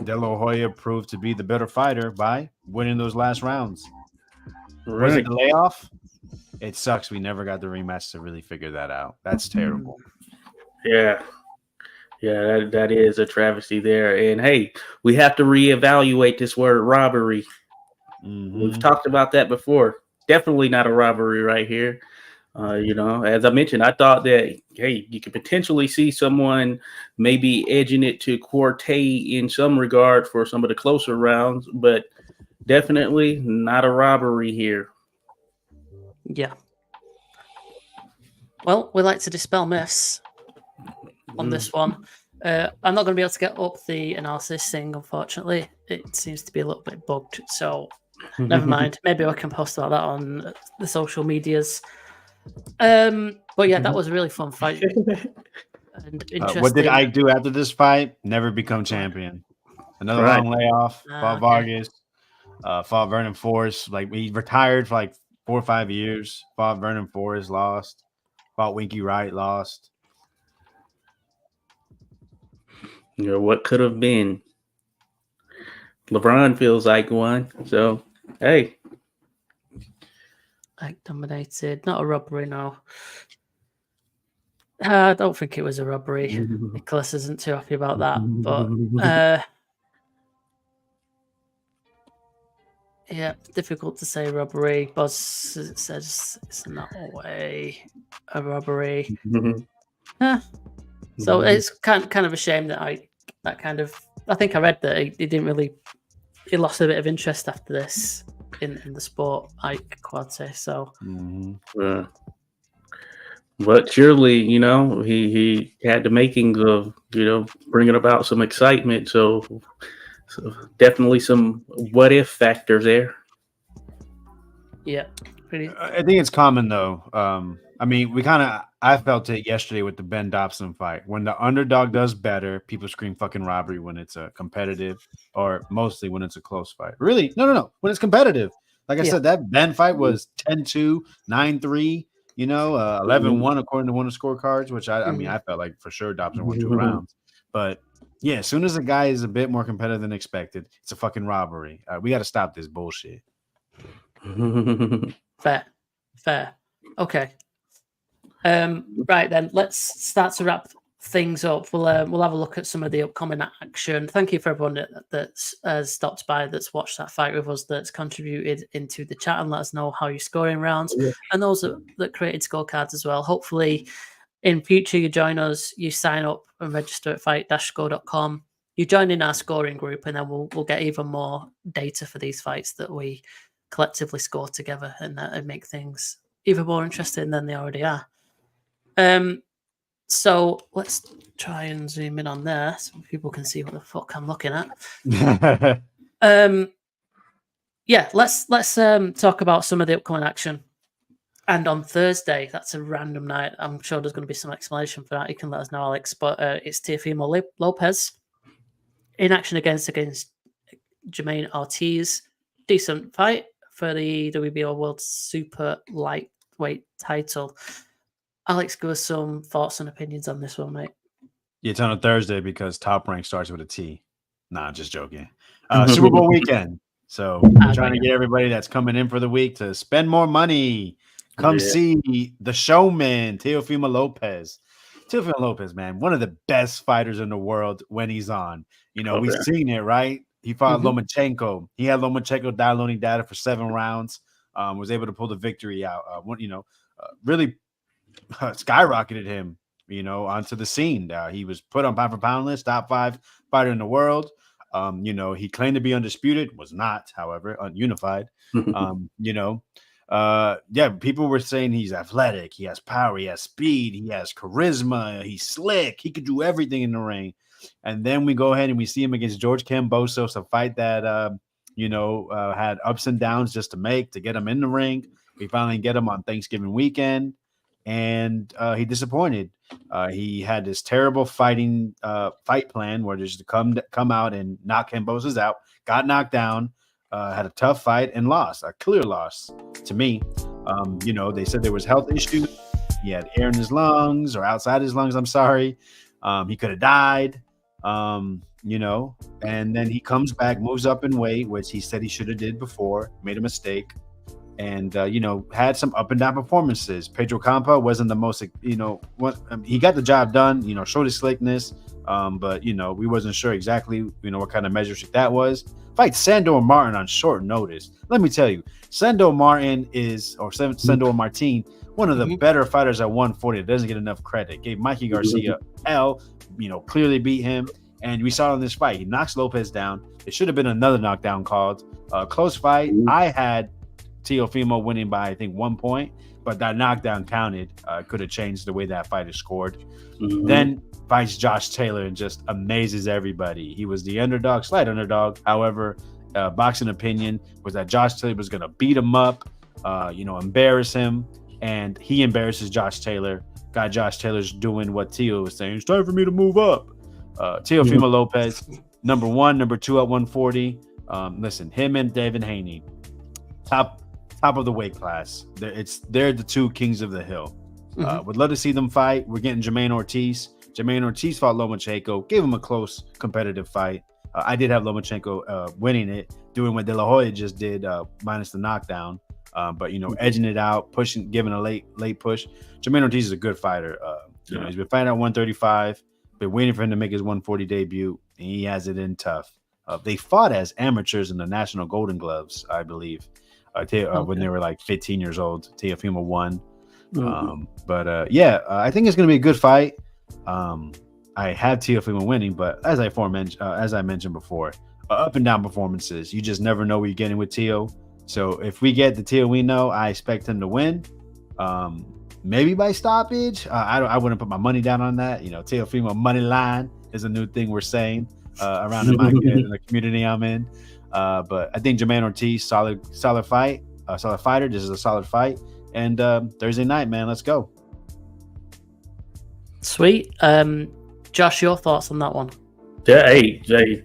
De La Hoya proved to be the better fighter by winning those last rounds. Was it Right. the layoff? It sucks. We never got the rematch to really figure that out. That's terrible. Yeah. Yeah, that is a travesty there. And hey, we have to reevaluate this word robbery. We've talked about that before. Definitely not a robbery right here. As I mentioned, I thought that, hey, you could potentially see someone maybe edging it to Quartey in some regard for some of the closer rounds, but definitely not a robbery here. Yeah. Well, we like to dispel myths on this one. I'm not going to be able to get up the analysis thing, unfortunately. It seems to be a little bit bugged, so never mind. Maybe I can post about that on the social medias. But yeah, that was a really fun fight. And interesting. What did Ike do after this fight? Never become champion. Another long layoff. Fought Vargas. Fought Vernon Forrest. Like, he retired for like 4 or 5 years. Fought Vernon Forrest, lost. Fought Winky Wright, lost. What could have been? LeBron feels like one. So, hey. Ike dominated. Not a robbery, no. I don't think it was a robbery. Nicholas isn't too happy about that. But yeah, difficult to say robbery. Boz says it's not a way a robbery. So it's kind of a shame that I think I read that he didn't really, he lost a bit of interest after this in the sport, Ike Quartey. So but surely, he had the makings of, bringing about some excitement. So definitely some what if factors there. Yeah, I think it's common though. I mean, I felt it yesterday with the Ben Dobson fight. When the underdog does better, people scream fucking robbery when it's a competitive, or mostly when it's a close fight. Really? No. When it's competitive. Like I said, that Ben fight was 10-2, 9-3, 11-1 according to one of the scorecards, which I mean, I felt like for sure Dobson won 2 rounds. But yeah, as soon as a guy is a bit more competitive than expected, it's a fucking robbery. We got to stop this bullshit. Fair. Okay. Right then, let's start to wrap things up. We'll have a look at some of the upcoming action. Thank you for everyone that's stopped by, that's watched that fight with us, that's contributed into the chat and let us know how you're scoring rounds, and those that created scorecards as well. Hopefully, in future, you join us, you sign up and register at fight-score.com. You join in our scoring group, and then we'll get even more data for these fights that we collectively score together, and make things even more interesting than they already are. So let's try and zoom in on there so people can see what the fuck I'm looking at. Yeah, let's talk about some of the upcoming action. And on Thursday, that's a random night. I'm sure there's going to be some explanation for that. You can let us know, Alex. But it's Teofimo Lopez in action against Jermaine Ortiz. Decent fight for the WBO World Super Lightweight title. Alex, give us some thoughts and opinions on this one, mate. It's on a Thursday because Top Rank starts with a T. Nah, just joking. Super Bowl weekend. So we're trying to get everybody that's coming in for the week to spend more money. Come see the showman, Teofimo Lopez. Teofimo Lopez, man, one of the best fighters in the world when he's on. We've seen it, right? He fought Lomachenko. He had Lomachenko downloading data for 7 rounds. Was able to pull the victory out. Really skyrocketed him, onto the scene. He was put on pound for pound list, top 5 fighter in the world. He claimed to be undisputed, was not, however, ununified. Yeah, people were saying he's athletic, he has power, he has speed, he has charisma, he's slick, he could do everything in the ring. And then we go ahead and we see him against George Kambosos, a fight that had ups and downs just to get him in the ring. We finally get him on Thanksgiving weekend, and he disappointed. He had this terrible fight plan where just to come out and knock Kambosos out, got knocked down, had a tough fight and lost, a clear loss to me. They said there was health issues. He had air in his lungs or outside his lungs. I'm sorry. He could have died. And then he comes back, moves up in weight, which he said he should have did before, made a mistake, and had some up and down performances. Pedro Campa wasn't the most, he got the job done, showed his slickness, but we wasn't sure exactly, what kind of measure that was. Fight Sandor Martin on short notice. Let me tell you, Sandor Martin Sandor Martin, one of the better fighters at 140 that doesn't get enough credit. Gave Mikey Garcia clearly beat him. And we saw it in this fight. He knocks Lopez down. It should have been another knockdown called. Close fight. I had Teofimo winning by, I think, 1 point, but that knockdown counted. Could have changed the way that fight is scored. Then fights Josh Taylor and just amazes everybody. He was the underdog, slight underdog. However, boxing opinion was that Josh Taylor was going to beat him up, embarrass him, and he embarrasses Josh Taylor. Got Josh Taylor's doing what Teo was saying. It's time for me to move up. Teofimo Lopez, number 1, number 2 at 140. Listen, him and David Haney, top of the weight class. They're the two kings of the hill. Would love to see them fight. We're getting Jermaine Ortiz. Jermaine Ortiz fought Lomachenko, gave him a close competitive fight. I did have Lomachenko winning it, doing what De La Hoya just did, minus the knockdown. But edging it out, pushing, giving a late push. Jermaine Ortiz is a good fighter. He's been fighting at 135. Been waiting for him to make his 140 debut, and he has it in tough. They fought as amateurs in the National Golden Gloves, I believe, when they were like 15 years old. Teofimo won. I think it's going to be a good fight. I have Teofimo winning, but as I mentioned before, up and down performances. You just never know what you're getting with Teo. So if we get the Teo we know, I expect him to win. Maybe by stoppage. I wouldn't put my money down on that. Teofimo money line is a new thing we're saying around in the community I'm in. But I think Jermaine Ortiz, solid fight, solid fighter. This is a solid fight. And Thursday night, man, let's go. Sweet. Josh, your thoughts on that one? Yeah, hey,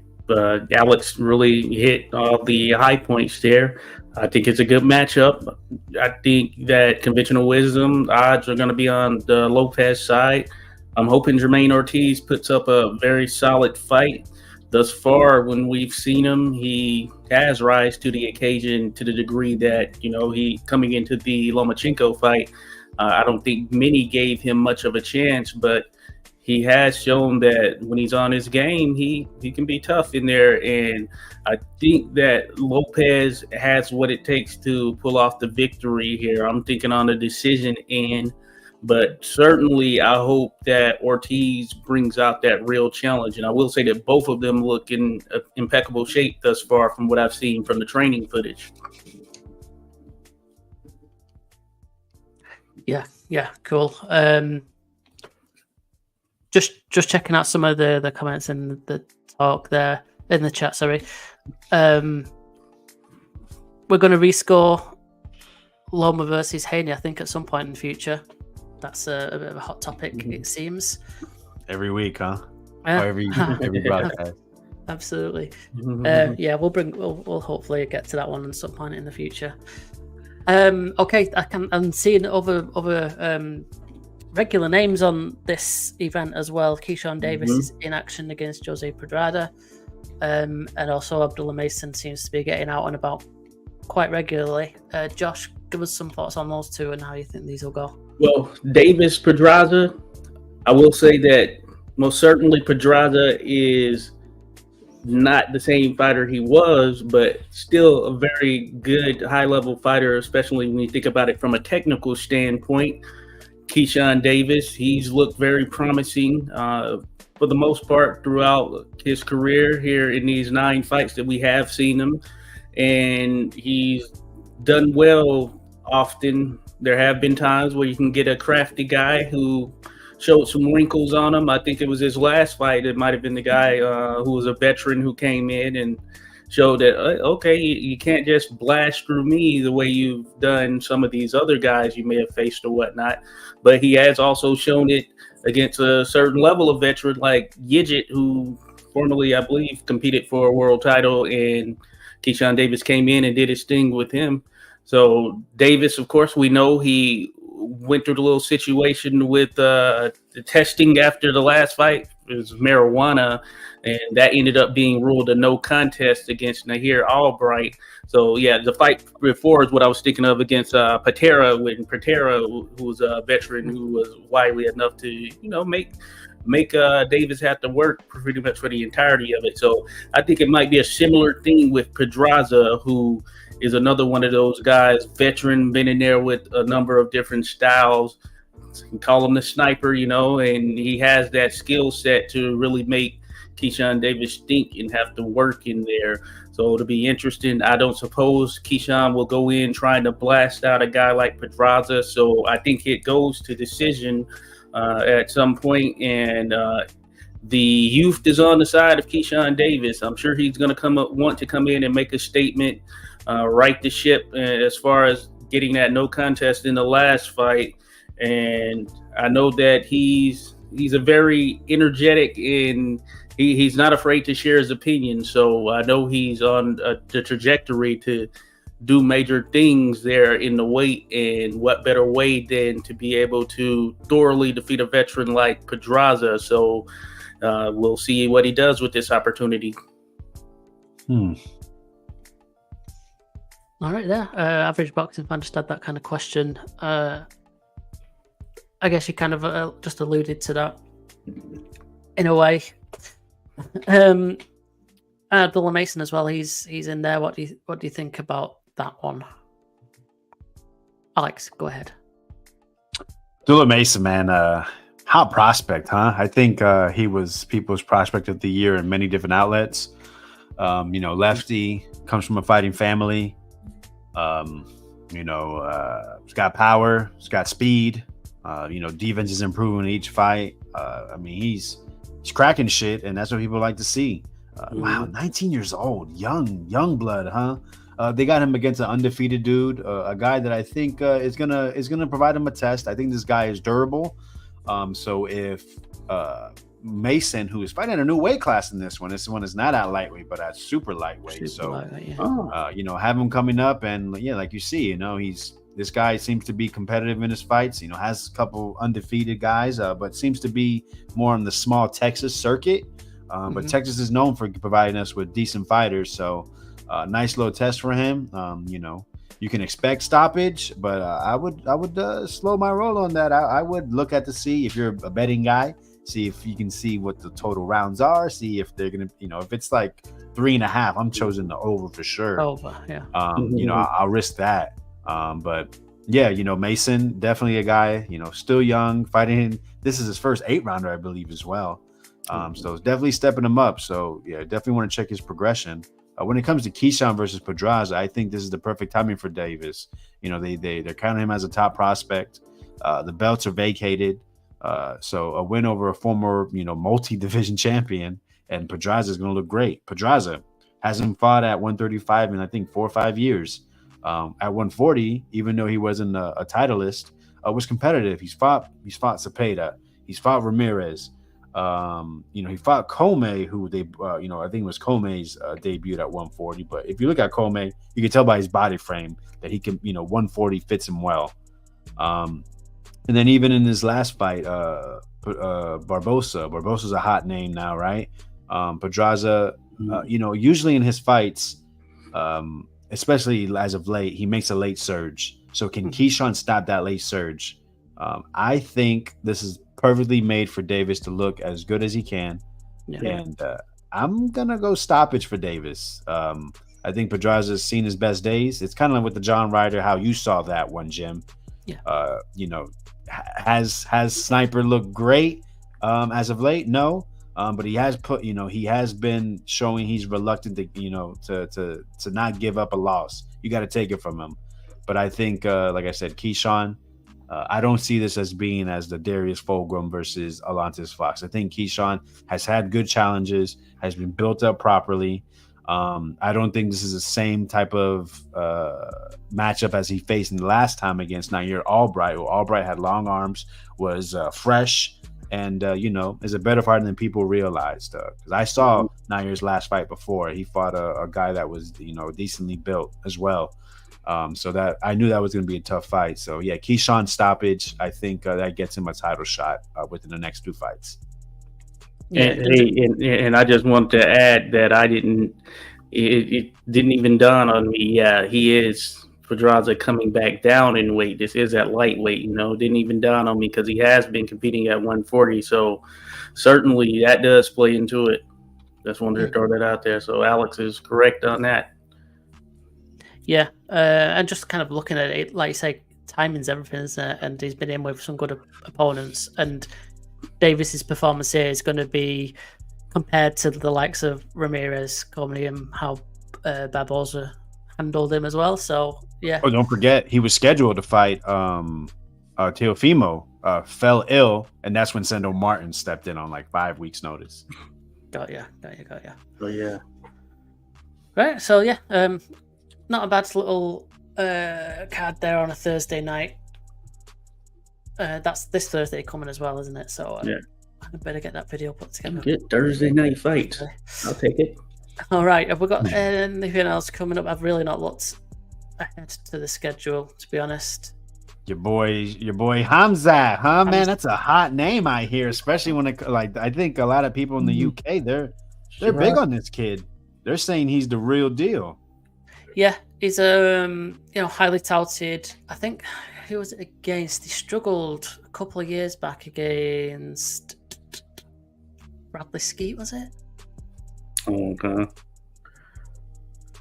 Alex really hit all the high points there. I think it's a good matchup. I think that conventional wisdom odds are going to be on the Lopez side. I'm hoping Jermaine Ortiz puts up a very solid fight. Thus far, when we've seen him, he has rise to the occasion to the degree that, he coming into the Lomachenko fight, I don't think many gave him much of a chance, but he has shown that when he's on his game, he can be tough in there. And I think that Lopez has what it takes to pull off the victory here. I'm thinking on a decision end, but certainly I hope that Ortiz brings out that real challenge. And I will say that both of them look in impeccable shape thus far from what I've seen from the training footage. Yeah, cool. Just checking out some of the comments in the talk there in the chat. Sorry, we're going to rescore Loma versus Haney, I think, at some point in the future. That's a bit of a hot topic, it seems. Every week, huh? Every broadcast. Absolutely. We'll hopefully get to that one at some point in the future. Okay, I'm seeing other regular names on this event as well. Keyshawn Davis is in action against Jose Pedrada, and also Abdullah Mason seems to be getting out and about quite regularly. Josh, give us some thoughts on those two and how you think these will go. Well, Davis Pedrada, I will say that most certainly Pedrada is not the same fighter he was, but still a very good high-level fighter, especially when you think about it from a technical standpoint. Keyshawn Davis, he's looked very promising for the most part throughout his career here in these 9 fights that we have seen him. And he's done well often. There have been times where you can get a crafty guy who showed some wrinkles on him. I think it was his last fight. It might have been the guy who was a veteran who came in and showed that, okay, you can't just blast through me the way you've done some of these other guys you may have faced or whatnot. But he has also shown it against a certain level of veteran like Yigit, who formerly, I believe, competed for a world title, and Keyshawn Davis came in and did his thing with him. So Davis, of course, we know he went through the little situation with the testing after the last fight. It was marijuana, and that ended up being ruled a no contest against Nahir Albright. So yeah, the fight before is what I was thinking of against Patera, when Patera, who was a veteran who was wily enough to make Davis have to work pretty much for the entirety of it. So I think it might be a similar thing with Pedraza, who is another one of those guys, veteran, been in there with a number of different styles. You can call him the sniper, and he has that skill set to really make Keyshawn Davis think and have to work in there. So it'll be interesting. I don't suppose Keyshawn will go in trying to blast out a guy like Pedraza. So I think it goes to decision at some point, and the youth is on the side of Keyshawn Davis. I'm sure he's going to want to come in and make a statement, right the ship as far as getting that no contest in the last fight. And I know that he's a very energetic, and he's not afraid to share his opinion. So I know he's on the trajectory to do major things there in the weight, and what better way than to be able to thoroughly defeat a veteran like Pedraza. So we'll see what he does with this opportunity. All right, there. Average boxing fan just had that kind of question. I guess you kind of just alluded to that in a way. Abdullah Mason as well. He's in there. What do you think about that one? Alex, go ahead. Abdullah Mason, man, hot prospect, huh? I think he was people's prospect of the year in many different outlets. Lefty, comes from a fighting family. He's got power, he's got speed. Defense is improving each fight. He's cracking shit, and that's what people like to see. Wow, 19 years old, young blood, huh? They got him against an undefeated dude, a guy that I think is gonna provide him a test. I think this guy is durable. So if Mason, who is fighting a new weight class in this one is not at lightweight, but at super lightweight. Have him coming up, and like you see, this guy seems to be competitive in his fights. Has a couple undefeated guys, but seems to be more on the small Texas circuit. But Texas is known for providing us with decent fighters. So nice little test for him. You can expect stoppage, but I would slow my roll on that. I would look at to see if you're a betting guy, see if you can see what the total rounds are, see if they're gonna, if it's like 3.5, I'm choosing the over for sure. Over, yeah. I'll risk that. But yeah, Mason, definitely a guy, still young, fighting. This is his first 8-rounder, I believe, as well. So it's definitely stepping him up. So yeah, definitely want to check his progression. When it comes to Keyshawn versus Pedraza, I think this is the perfect timing for Davis. They're counting him as a top prospect. The belts are vacated. So a win over a former, multi-division champion, and Pedraza is going to look great. Pedraza hasn't fought at 135 in, I think, 4 or 5 years. At 140, even though he wasn't a titleist, was competitive. He's fought Cepeda. He's fought Ramirez. He fought Comey, who they, I think it was Comey's debut at 140. But if you look at Comey, you can tell by his body frame that he can, 140 fits him well. And then even in his last fight, Barbosa's a hot name now, right? Pedraza, usually in his fights, especially as of late, he makes a late surge. So can Keyshawn stop that late surge? I think this is perfectly made for Davis to look as good as he can. Yeah. And I'm going to go stoppage for Davis. I think Pedraza's seen his best days. It's kind of like with the John Ryder, how you saw that one, Jim. Yeah. Has Sniper looked great as of late? No. But he has he has been showing he's reluctant to, to not give up a loss. You got to take it from him. But I think, like I said, Keyshawn, I don't see this as being as the Darius Fulgham versus Alontis Fox. I think Keyshawn has had good challenges, has been built up properly. I don't think this is the same type of matchup as he faced in the last time against Nair Albright, who Albright had long arms, was fresh, and is a better fighter than people realized. Because I saw Nair's last fight before. He fought a guy that was decently built as well. So that I knew that was going to be a tough fight. So yeah, Keyshawn stoppage. I think that gets him a title shot within the next 2 fights. Yeah, And I just want to add that it didn't even dawn on me. Yeah, he is Pedraza coming back down in weight. This is at lightweight. Didn't even dawn on me because he has been competing at 140. So certainly that does play into it. Just wanted to throw that out there. So Alex is correct on that. Yeah, and just kind of looking at it, like you say, timing's everything, isn't it? And he's been in with some good opponents, and Davis's performance here is going to be compared to the likes of Ramirez, Cormier, how Barboza handled him as well. So yeah. Oh, don't forget he was scheduled to fight Teofimo, fell ill, and that's when Sendo Martin stepped in on like 5 weeks' notice. Got ya. Oh yeah. Right. So yeah, not a bad little card there on a Thursday night. That's this Thursday coming as well, isn't it? So yeah, I better get that video put together. Good Thursday night fight. I'll take it. All right. Have we got anything else coming up? I've really not looked ahead to the schedule, to be honest. Your boy Hamza, huh, man? That's a hot name I hear, especially when I think a lot of people in the UK they're big on this kid. They're saying he's the real deal. Yeah, he's highly touted. I think who was it against? He struggled a couple of years back against Bradley Skeet, was it? Oh, okay.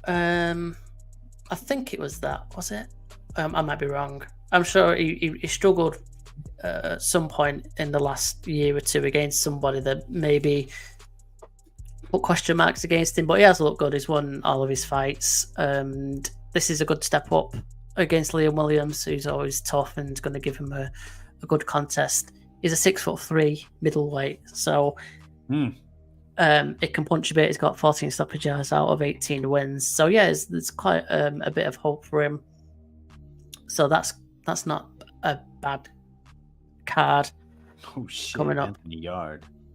I think it was that. Was it? I might be wrong. I'm sure he struggled at some point in the last year or two against somebody that maybe put question marks against him, but he has looked good. He's won all of his fights, and this is a good step up against Liam Williams, who's always tough and going to give him a good contest. He's a 6'3" middleweight, so it can punch a bit. He's got 14 stoppages out of 18 wins, so yeah, there's quite a bit of hope for him. So that's not a bad card. Oh shit! Coming up,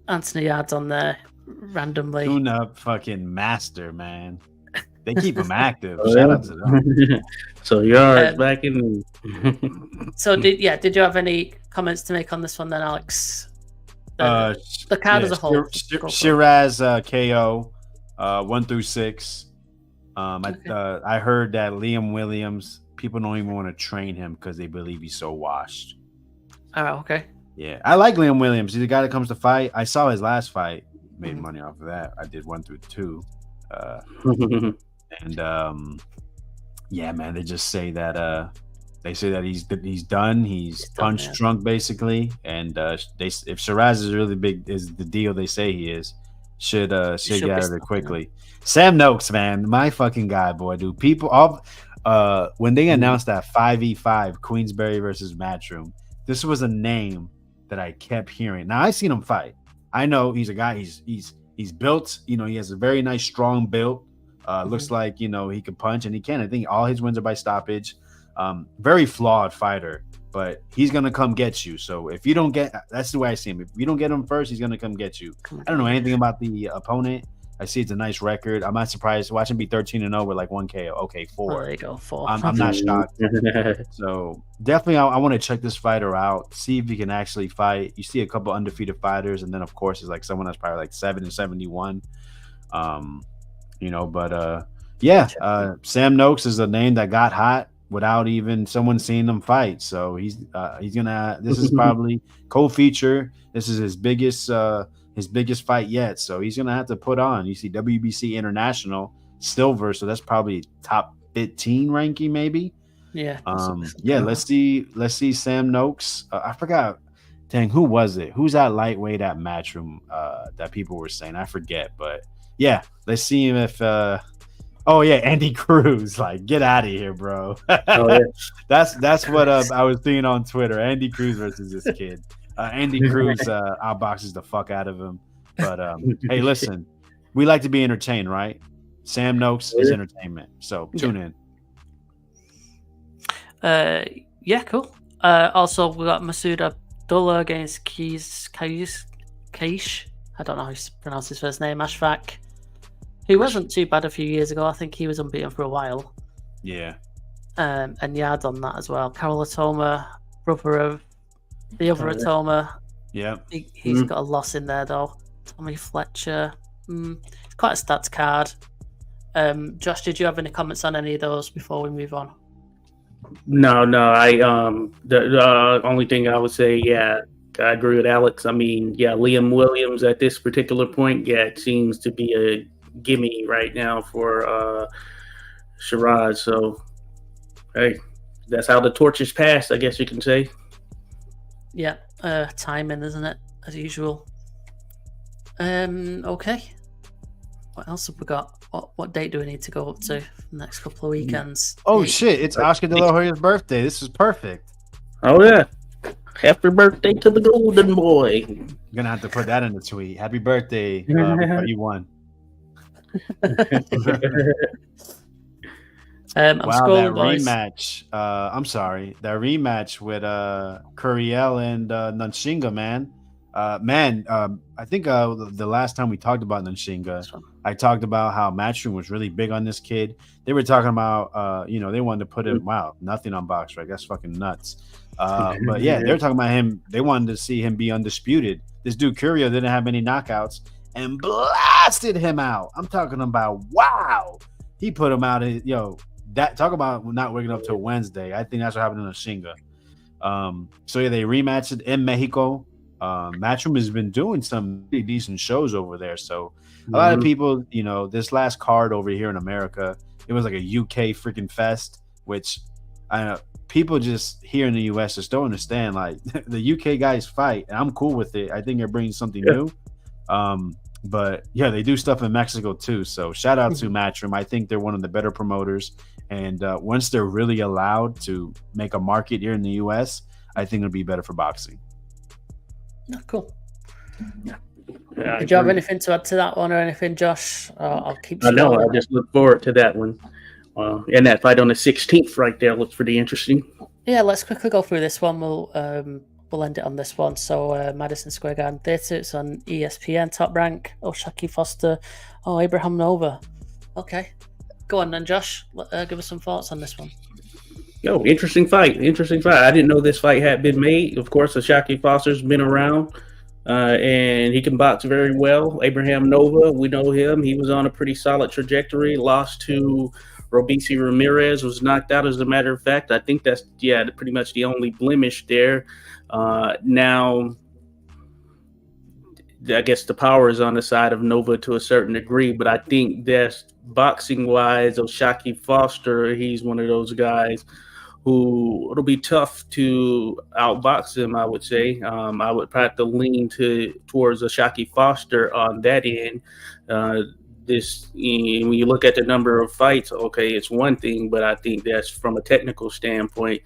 Anthony Yard's on there randomly. Tune-up fucking master, man. They keep him active. Shout out to them. So Yard's back in. So did you have any comments to make on this one then, Alex? The card as a whole. Shiraz KO 1 through 6. I heard that Liam Williams, people don't even want to train him because they believe he's so washed. Oh, okay. Yeah, I like Liam Williams. He's the guy that comes to fight. I saw his last fight. Made money off of that. I did 1 through 2. And yeah, man, they just say that he's done. He's punch drunk basically, and if Shiraz is really big, is the deal they say he is, should get out of there quickly. Sam Noakes, man, my fucking guy, boy, dude. People when they announced that 5v5 Queensberry versus Matchroom, this was a name that I kept hearing. Now I've seen him fight. I know he's a guy. He's built. He has a very nice, strong build. Looks like he can punch, and he can. I think all his wins are by stoppage. Very flawed fighter, but he's gonna come get you. So if you don't get, that's the way I see him. If you don't get him first, he's gonna come get you. I don't know anything about the opponent. I see it's a nice record. I'm not surprised. Watch him be 13-0 with like 1 KO. Okay, 4. Oh, there you go, 4. I'm not shocked. So definitely, I want to check this fighter out. See if he can actually fight. You see a couple undefeated fighters, and then of course, it's like someone that's probably like 7-71. Sam Noakes is a name that got hot without even someone seeing them fight. So he's gonna. This is probably co-feature. This is his biggest fight yet. So he's gonna have to put on. You see WBC International Silver, so that's probably top 15 ranking maybe. Yeah. Let's see Sam Noakes. I forgot. Dang, who was it? Who's that lightweight at Matchroom that people were saying? I forget, but yeah, let's see him if Oh yeah, Andy Cruz. Like, get out of here, bro. Oh, yeah. That's what I was seeing on Twitter. Andy Cruz versus this kid. Andy Cruz outboxes the fuck out of him. But hey, listen, we like to be entertained, right? Sam Noakes is entertainment. So tune in. Yeah, cool. Also, we got Masood Abdullah against Kaish. I don't know how to pronounce his first name. Ashfaq, who wasn't too bad a few years ago. I think he was unbeaten for a while. Yeah. And Yard on that as well. Carol Atoma, brother of the other Atoma. Yeah. He's got a loss in there though. Tommy Fletcher. It's quite a stats card. Josh, did you have any comments on any of those before we move on? No. The only thing I would say, yeah, I agree with Alex. I mean, yeah, Liam Williams at this particular point, yeah, it seems to be a gimme right now for Shiraz. So, hey, that's how the torch is passed, I guess you can say. Yeah, timing, isn't it? As usual. Okay. What else have we got? What date do we need to go up to for the next couple of weekends? Oh shit! It's Oscar De La Hoya's birthday. This is perfect. Oh yeah! Happy birthday to the golden boy. I'm gonna have to put that in the tweet. Happy birthday! You won. I'm Wow, scrolling, that boys. rematch. I'm sorry, that rematch with Curiel and Nunshinga, man. I think the last time we talked about Nunshinga, I talked about how Matchroom was really big on this kid. They were talking about, they wanted to put him, nothing on BoxRec. That's fucking nuts. But yeah, they were talking about him. They wanted to see him be undisputed. This dude Curiel didn't have any knockouts and blasted him out. I'm talking about, wow. He put him out. That talk about not waking up till Wednesday. I think that's what happened in Nunshinga. So yeah, they rematched it in Mexico. Matchroom has been doing some pretty decent shows over there. So a lot of people, this last card over here in America, it was like a UK freaking fest, which people just here in the US just don't understand. Like the UK guys fight, and I'm cool with it. I think they're bringing something new. But yeah, they do stuff in Mexico too. So shout out to Matchroom. I think they're one of the better promoters. And once they're really allowed to make a market here in the US, I think it'll be better for boxing. Oh, cool. Yeah, Did you have anything to add to that one or anything, Josh? I'll keep. No, I just look forward to that one. And that fight on the 16th right there looks pretty interesting. Yeah, let's quickly go through this one. We'll end it on this one. So Madison Square Garden Theatre, it's on ESPN. Top Rank, Shaki Foster, Abraham Nova. Okay, go on then, Josh. Give us some thoughts on this one. Interesting fight. I didn't know this fight had been made. Of course, Shaki Foster's been around, and he can box very well. Abraham Nova, we know him. He was on a pretty solid trajectory. Lost to Robisi Ramirez, was knocked out, as a matter of fact. I think that's, pretty much the only blemish there. Now, I guess the power is on the side of Nova to a certain degree, but I think that's boxing-wise, Shaki Foster, he's one of those guys who it'll be tough to outbox him, I would say. I would probably have to lean towards Shaki Foster on that end. When you look at the number of fights, okay, it's one thing, but I think that's from a technical standpoint.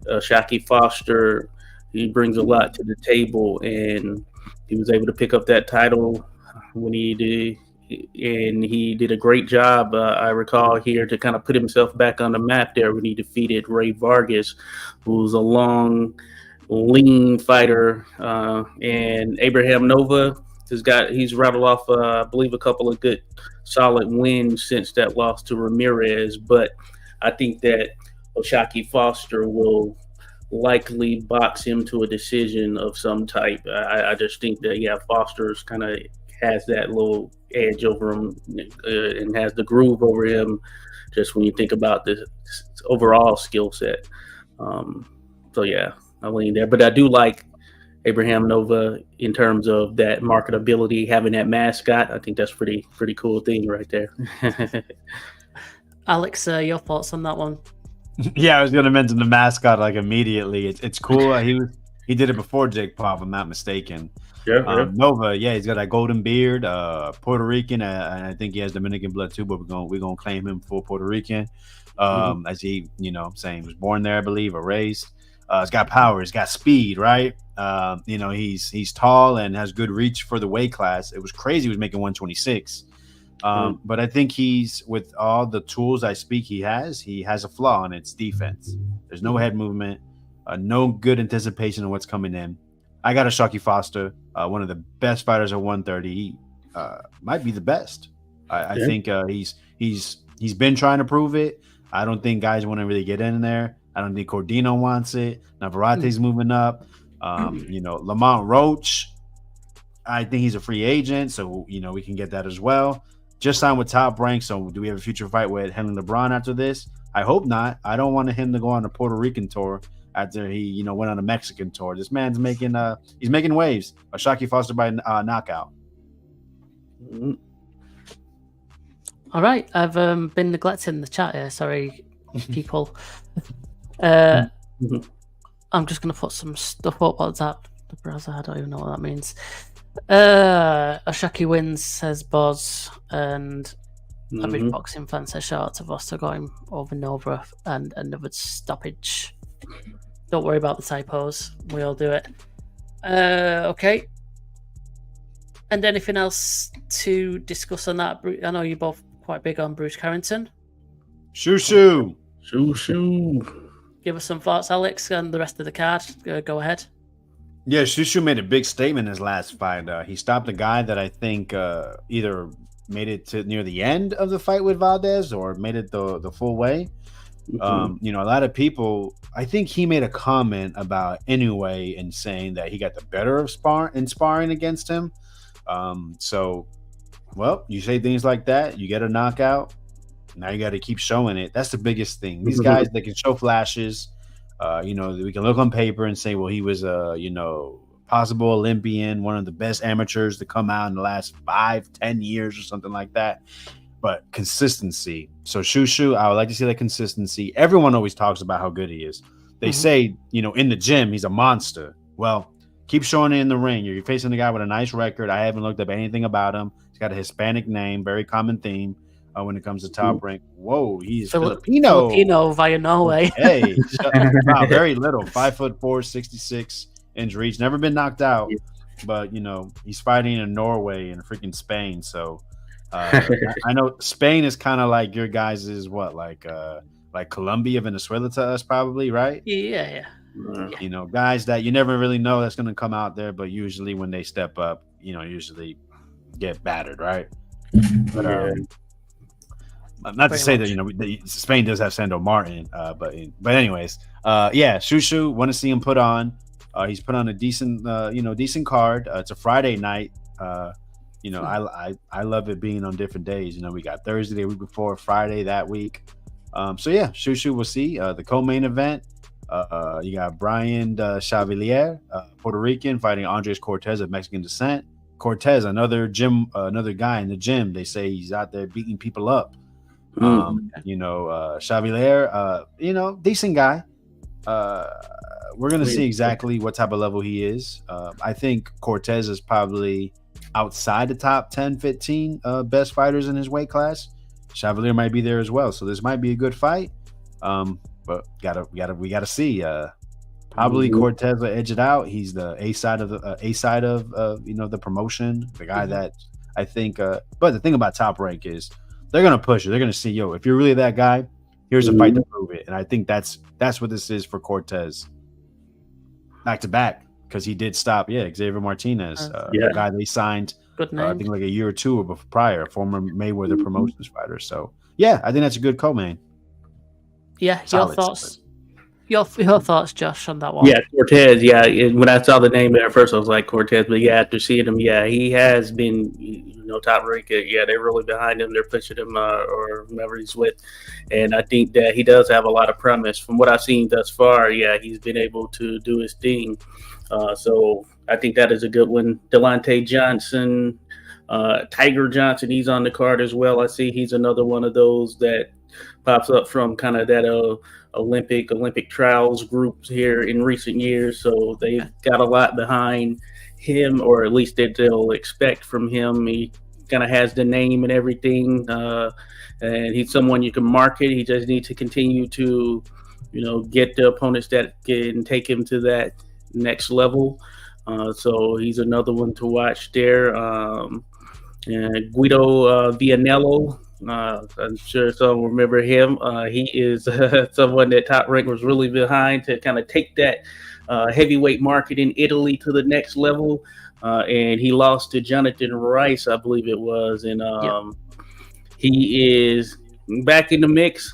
Shaki Foster, he brings a lot to the table, and he was able to pick up that title when he did. And he did a great job, I recall here, to kind of put himself back on the map there when he defeated Ray Vargas, who's a long, lean fighter. And Abraham Nova he's rattled off, I believe, a couple of good, solid wins since that loss to Ramirez. But I think that Shaki Foster will likely box him to a decision of some type. I just think that, Foster's kind of has that little edge over him and has the groove over him, just when you think about the overall skill set. So yeah, I lean there, but I do like Abraham Nova in terms of that marketability, having that mascot. I think that's pretty cool thing right there. Alex, your thoughts on that one? Yeah, I was going to mention the mascot like immediately. It's cool. He did it before Jake Paul, if I'm not mistaken. Yeah. Nova, yeah, he's got that golden beard, Puerto Rican, and I think he has Dominican blood too. But we're gonna claim him for Puerto Rican, as he, saying was born there, I believe, or raised. He's got power, he's got speed, right? He's tall and has good reach for the weight class. It was crazy. He was making 126. But I think he's, with all the tools he has a flaw, and it's defense. There's no head movement, no good anticipation of what's coming in. I got a Shockey Foster, one of the best fighters at 130. He might be the best. I think he's been trying to prove it. I don't think guys want to really get in there. I don't think Cordino wants it. Navarate's moving up. Lamont Roach, I think he's a free agent, so we can get that as well. Just signed with Top Rank, so do we have a future fight with Henry LeBron after this? I hope not. I don't want him to go on a Puerto Rican tour after he, went on a Mexican tour. This man's making waves. A Shockey Foster by knockout. All right, I've been neglecting the chat here. Sorry, people. I'm just gonna put some stuff up. What's that? The browser. I don't even know what that means. Ashaki wins, says Boz, and average boxing fan says shout out to Vosta going over Nova and another stoppage. Don't worry about the typos. We all do it. Okay. And anything else to discuss on that? I know you're both quite big on Bruce Carrington. Shoo. Give us some thoughts, Alex, and the rest of the card. Go ahead. Yeah, Shushu made a big statement in his last fight. He stopped a guy that I think either made it to near the end of the fight with Valdez or made it the full way. A lot of people, I think he made a comment about Inoue and saying that he got the better of sparring against him. You say things like that, you get a knockout. Now you got to keep showing it. That's the biggest thing. These guys, they can show flashes. We can look on paper and say, well, he was a, possible Olympian, one of the best amateurs to come out in the last 5-10 years or something like that. But consistency. So Shushu, I would like to see that consistency. Everyone always talks about how good he is. They say, in the gym, he's a monster. Well, keep showing it in the ring. You're facing a guy with a nice record. I haven't looked up anything about him. He's got a Hispanic name, very common theme. When it comes to Top Rank. Whoa, he's Filipino via Norway. Hey, wow, very little. 5'4", 66 inch reach. Never been knocked out, but he's fighting in Norway and freaking Spain. So I know Spain is kind of like your guys' like Colombia, Venezuela to us, probably, right? Yeah. Guys that you never really know that's going to come out there, but usually when they step up, usually get battered, right? But not to say that Spain does have Sando Martin, but anyways, Shushu, want to see him put on. He's put on a decent card. It's a Friday night. I love it being on different days. We got Thursday the week before, Friday that week. Shushu, we'll see. The co-main event, you got Brian Chevalier, Puerto Rican, fighting Andres Cortez of Mexican descent. Cortez, another guy in the gym. They say he's out there beating people up. Chevalier, decent guy. We're gonna see exactly what type of level he is. I think Cortez is probably outside the top 10, 15 best fighters in his weight class. Chevalier might be there as well, so this might be a good fight. But we gotta see. Probably Cortez will edge it out. He's the A side of the promotion. The guy that I think. But the thing about Top Rank is, they're going to push it. They're going to see, if you're really that guy, here's a fight to prove it. And I think that's what this is for Cortez. Back to back, because he did stop, Xavier Martinez, the guy they signed, I think like a year or two prior, former Mayweather Promotions fighter. So, I think that's a good co-main. Yeah, your thoughts? Your thoughts, Josh, on that one? Yeah, Cortez. Yeah, when I saw the name there at first, I was like Cortez. But after seeing him, he has been, Top Rank. They're really behind him. They're pushing him or whoever he's with, and I think that he does have a lot of promise. From what I've seen thus far, he's been able to do his thing. So I think that is a good one. Delonte Johnson, Tiger Johnson, he's on the card as well. I see he's another one of those that pops up from kind of that Olympic trials groups here in recent years. So they've got a lot behind him, or at least that they'll expect from him. He kind of has the name and everything, and he's someone you can market. He just needs to continue to, get the opponents that can take him to that next level. So he's another one to watch there. And Guido Vianello, I'm sure some remember him. He is someone that Top Rank was really behind to kind of take that heavyweight market in Italy to the next level. And he lost to Jonathan Rice, I believe it was. And he is back in the mix.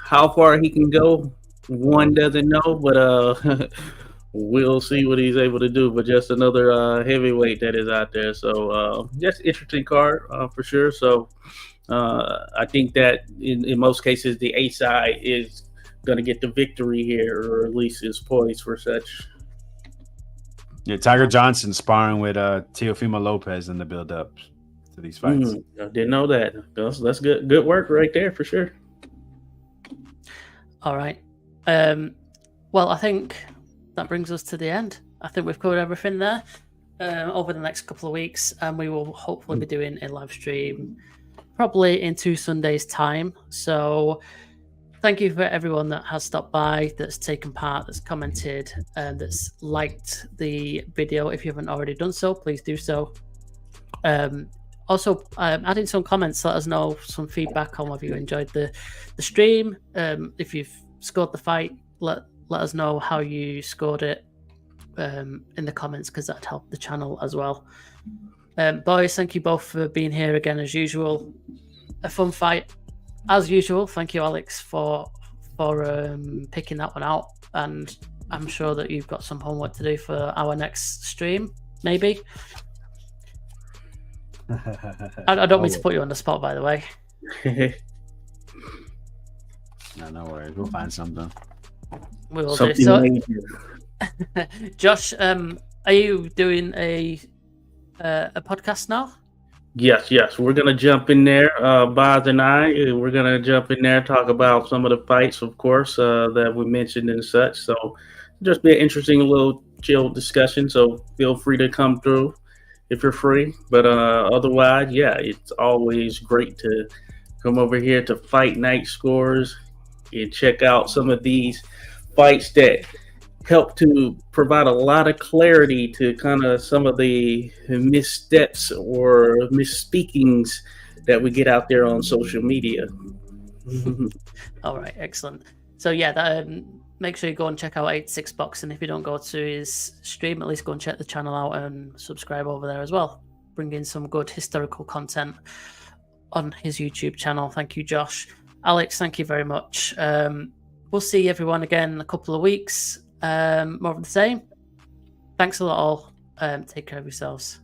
How far he can go, one doesn't know, but we'll see what he's able to do. But just another heavyweight that is out there. So just interesting card for sure. So I think that in most cases, the A side is going to get the victory here, or at least is poised for such. Yeah, Tiger Johnson sparring with Teofimo Lopez in the build-up to these fights. I didn't know that. That's good work right there for sure. All right. Well, I think that brings us to the end. I think we've covered everything there over the next couple of weeks, and we will hopefully be doing a live stream probably in 2 Sundays' time. So thank you for everyone that has stopped by, that's taken part, that's commented, and that's liked the video. If you haven't already done so, please do so. Also, add in some comments, let us know some feedback on whether you enjoyed the stream. If you've scored the fight, let us know how you scored it in the comments, because that'd help the channel as well. Boys, thank you both for being here again as usual. A fun fight as usual. Thank you, Alex, for picking that one out, and I'm sure that you've got some homework to do for our next stream, maybe. I don't mean to put you on the spot, by the way. No worries. We'll find something. We will do. So, Josh, are you doing a podcast now? Yes. We're gonna jump in there. Boz and we're gonna jump in there, talk about some of the fights, of course, that we mentioned and such. So, just be an interesting little chill discussion. So, feel free to come through if you're free. But otherwise, yeah, it's always great to come over here to Fight Night Scores and check out some of these fights that help to provide a lot of clarity to kind of some of the missteps or misspeakings that we get out there on social media. All right, excellent. So yeah, make sure you go and check out 86 Boxing. If you don't go to his stream, at least go and check the channel out and subscribe over there as well. Bring in some good historical content on his YouTube channel. Thank you, Josh. Alex, thank you very much. We'll see everyone again in a couple of weeks. More of the same. Thanks a lot all. Take care of yourselves.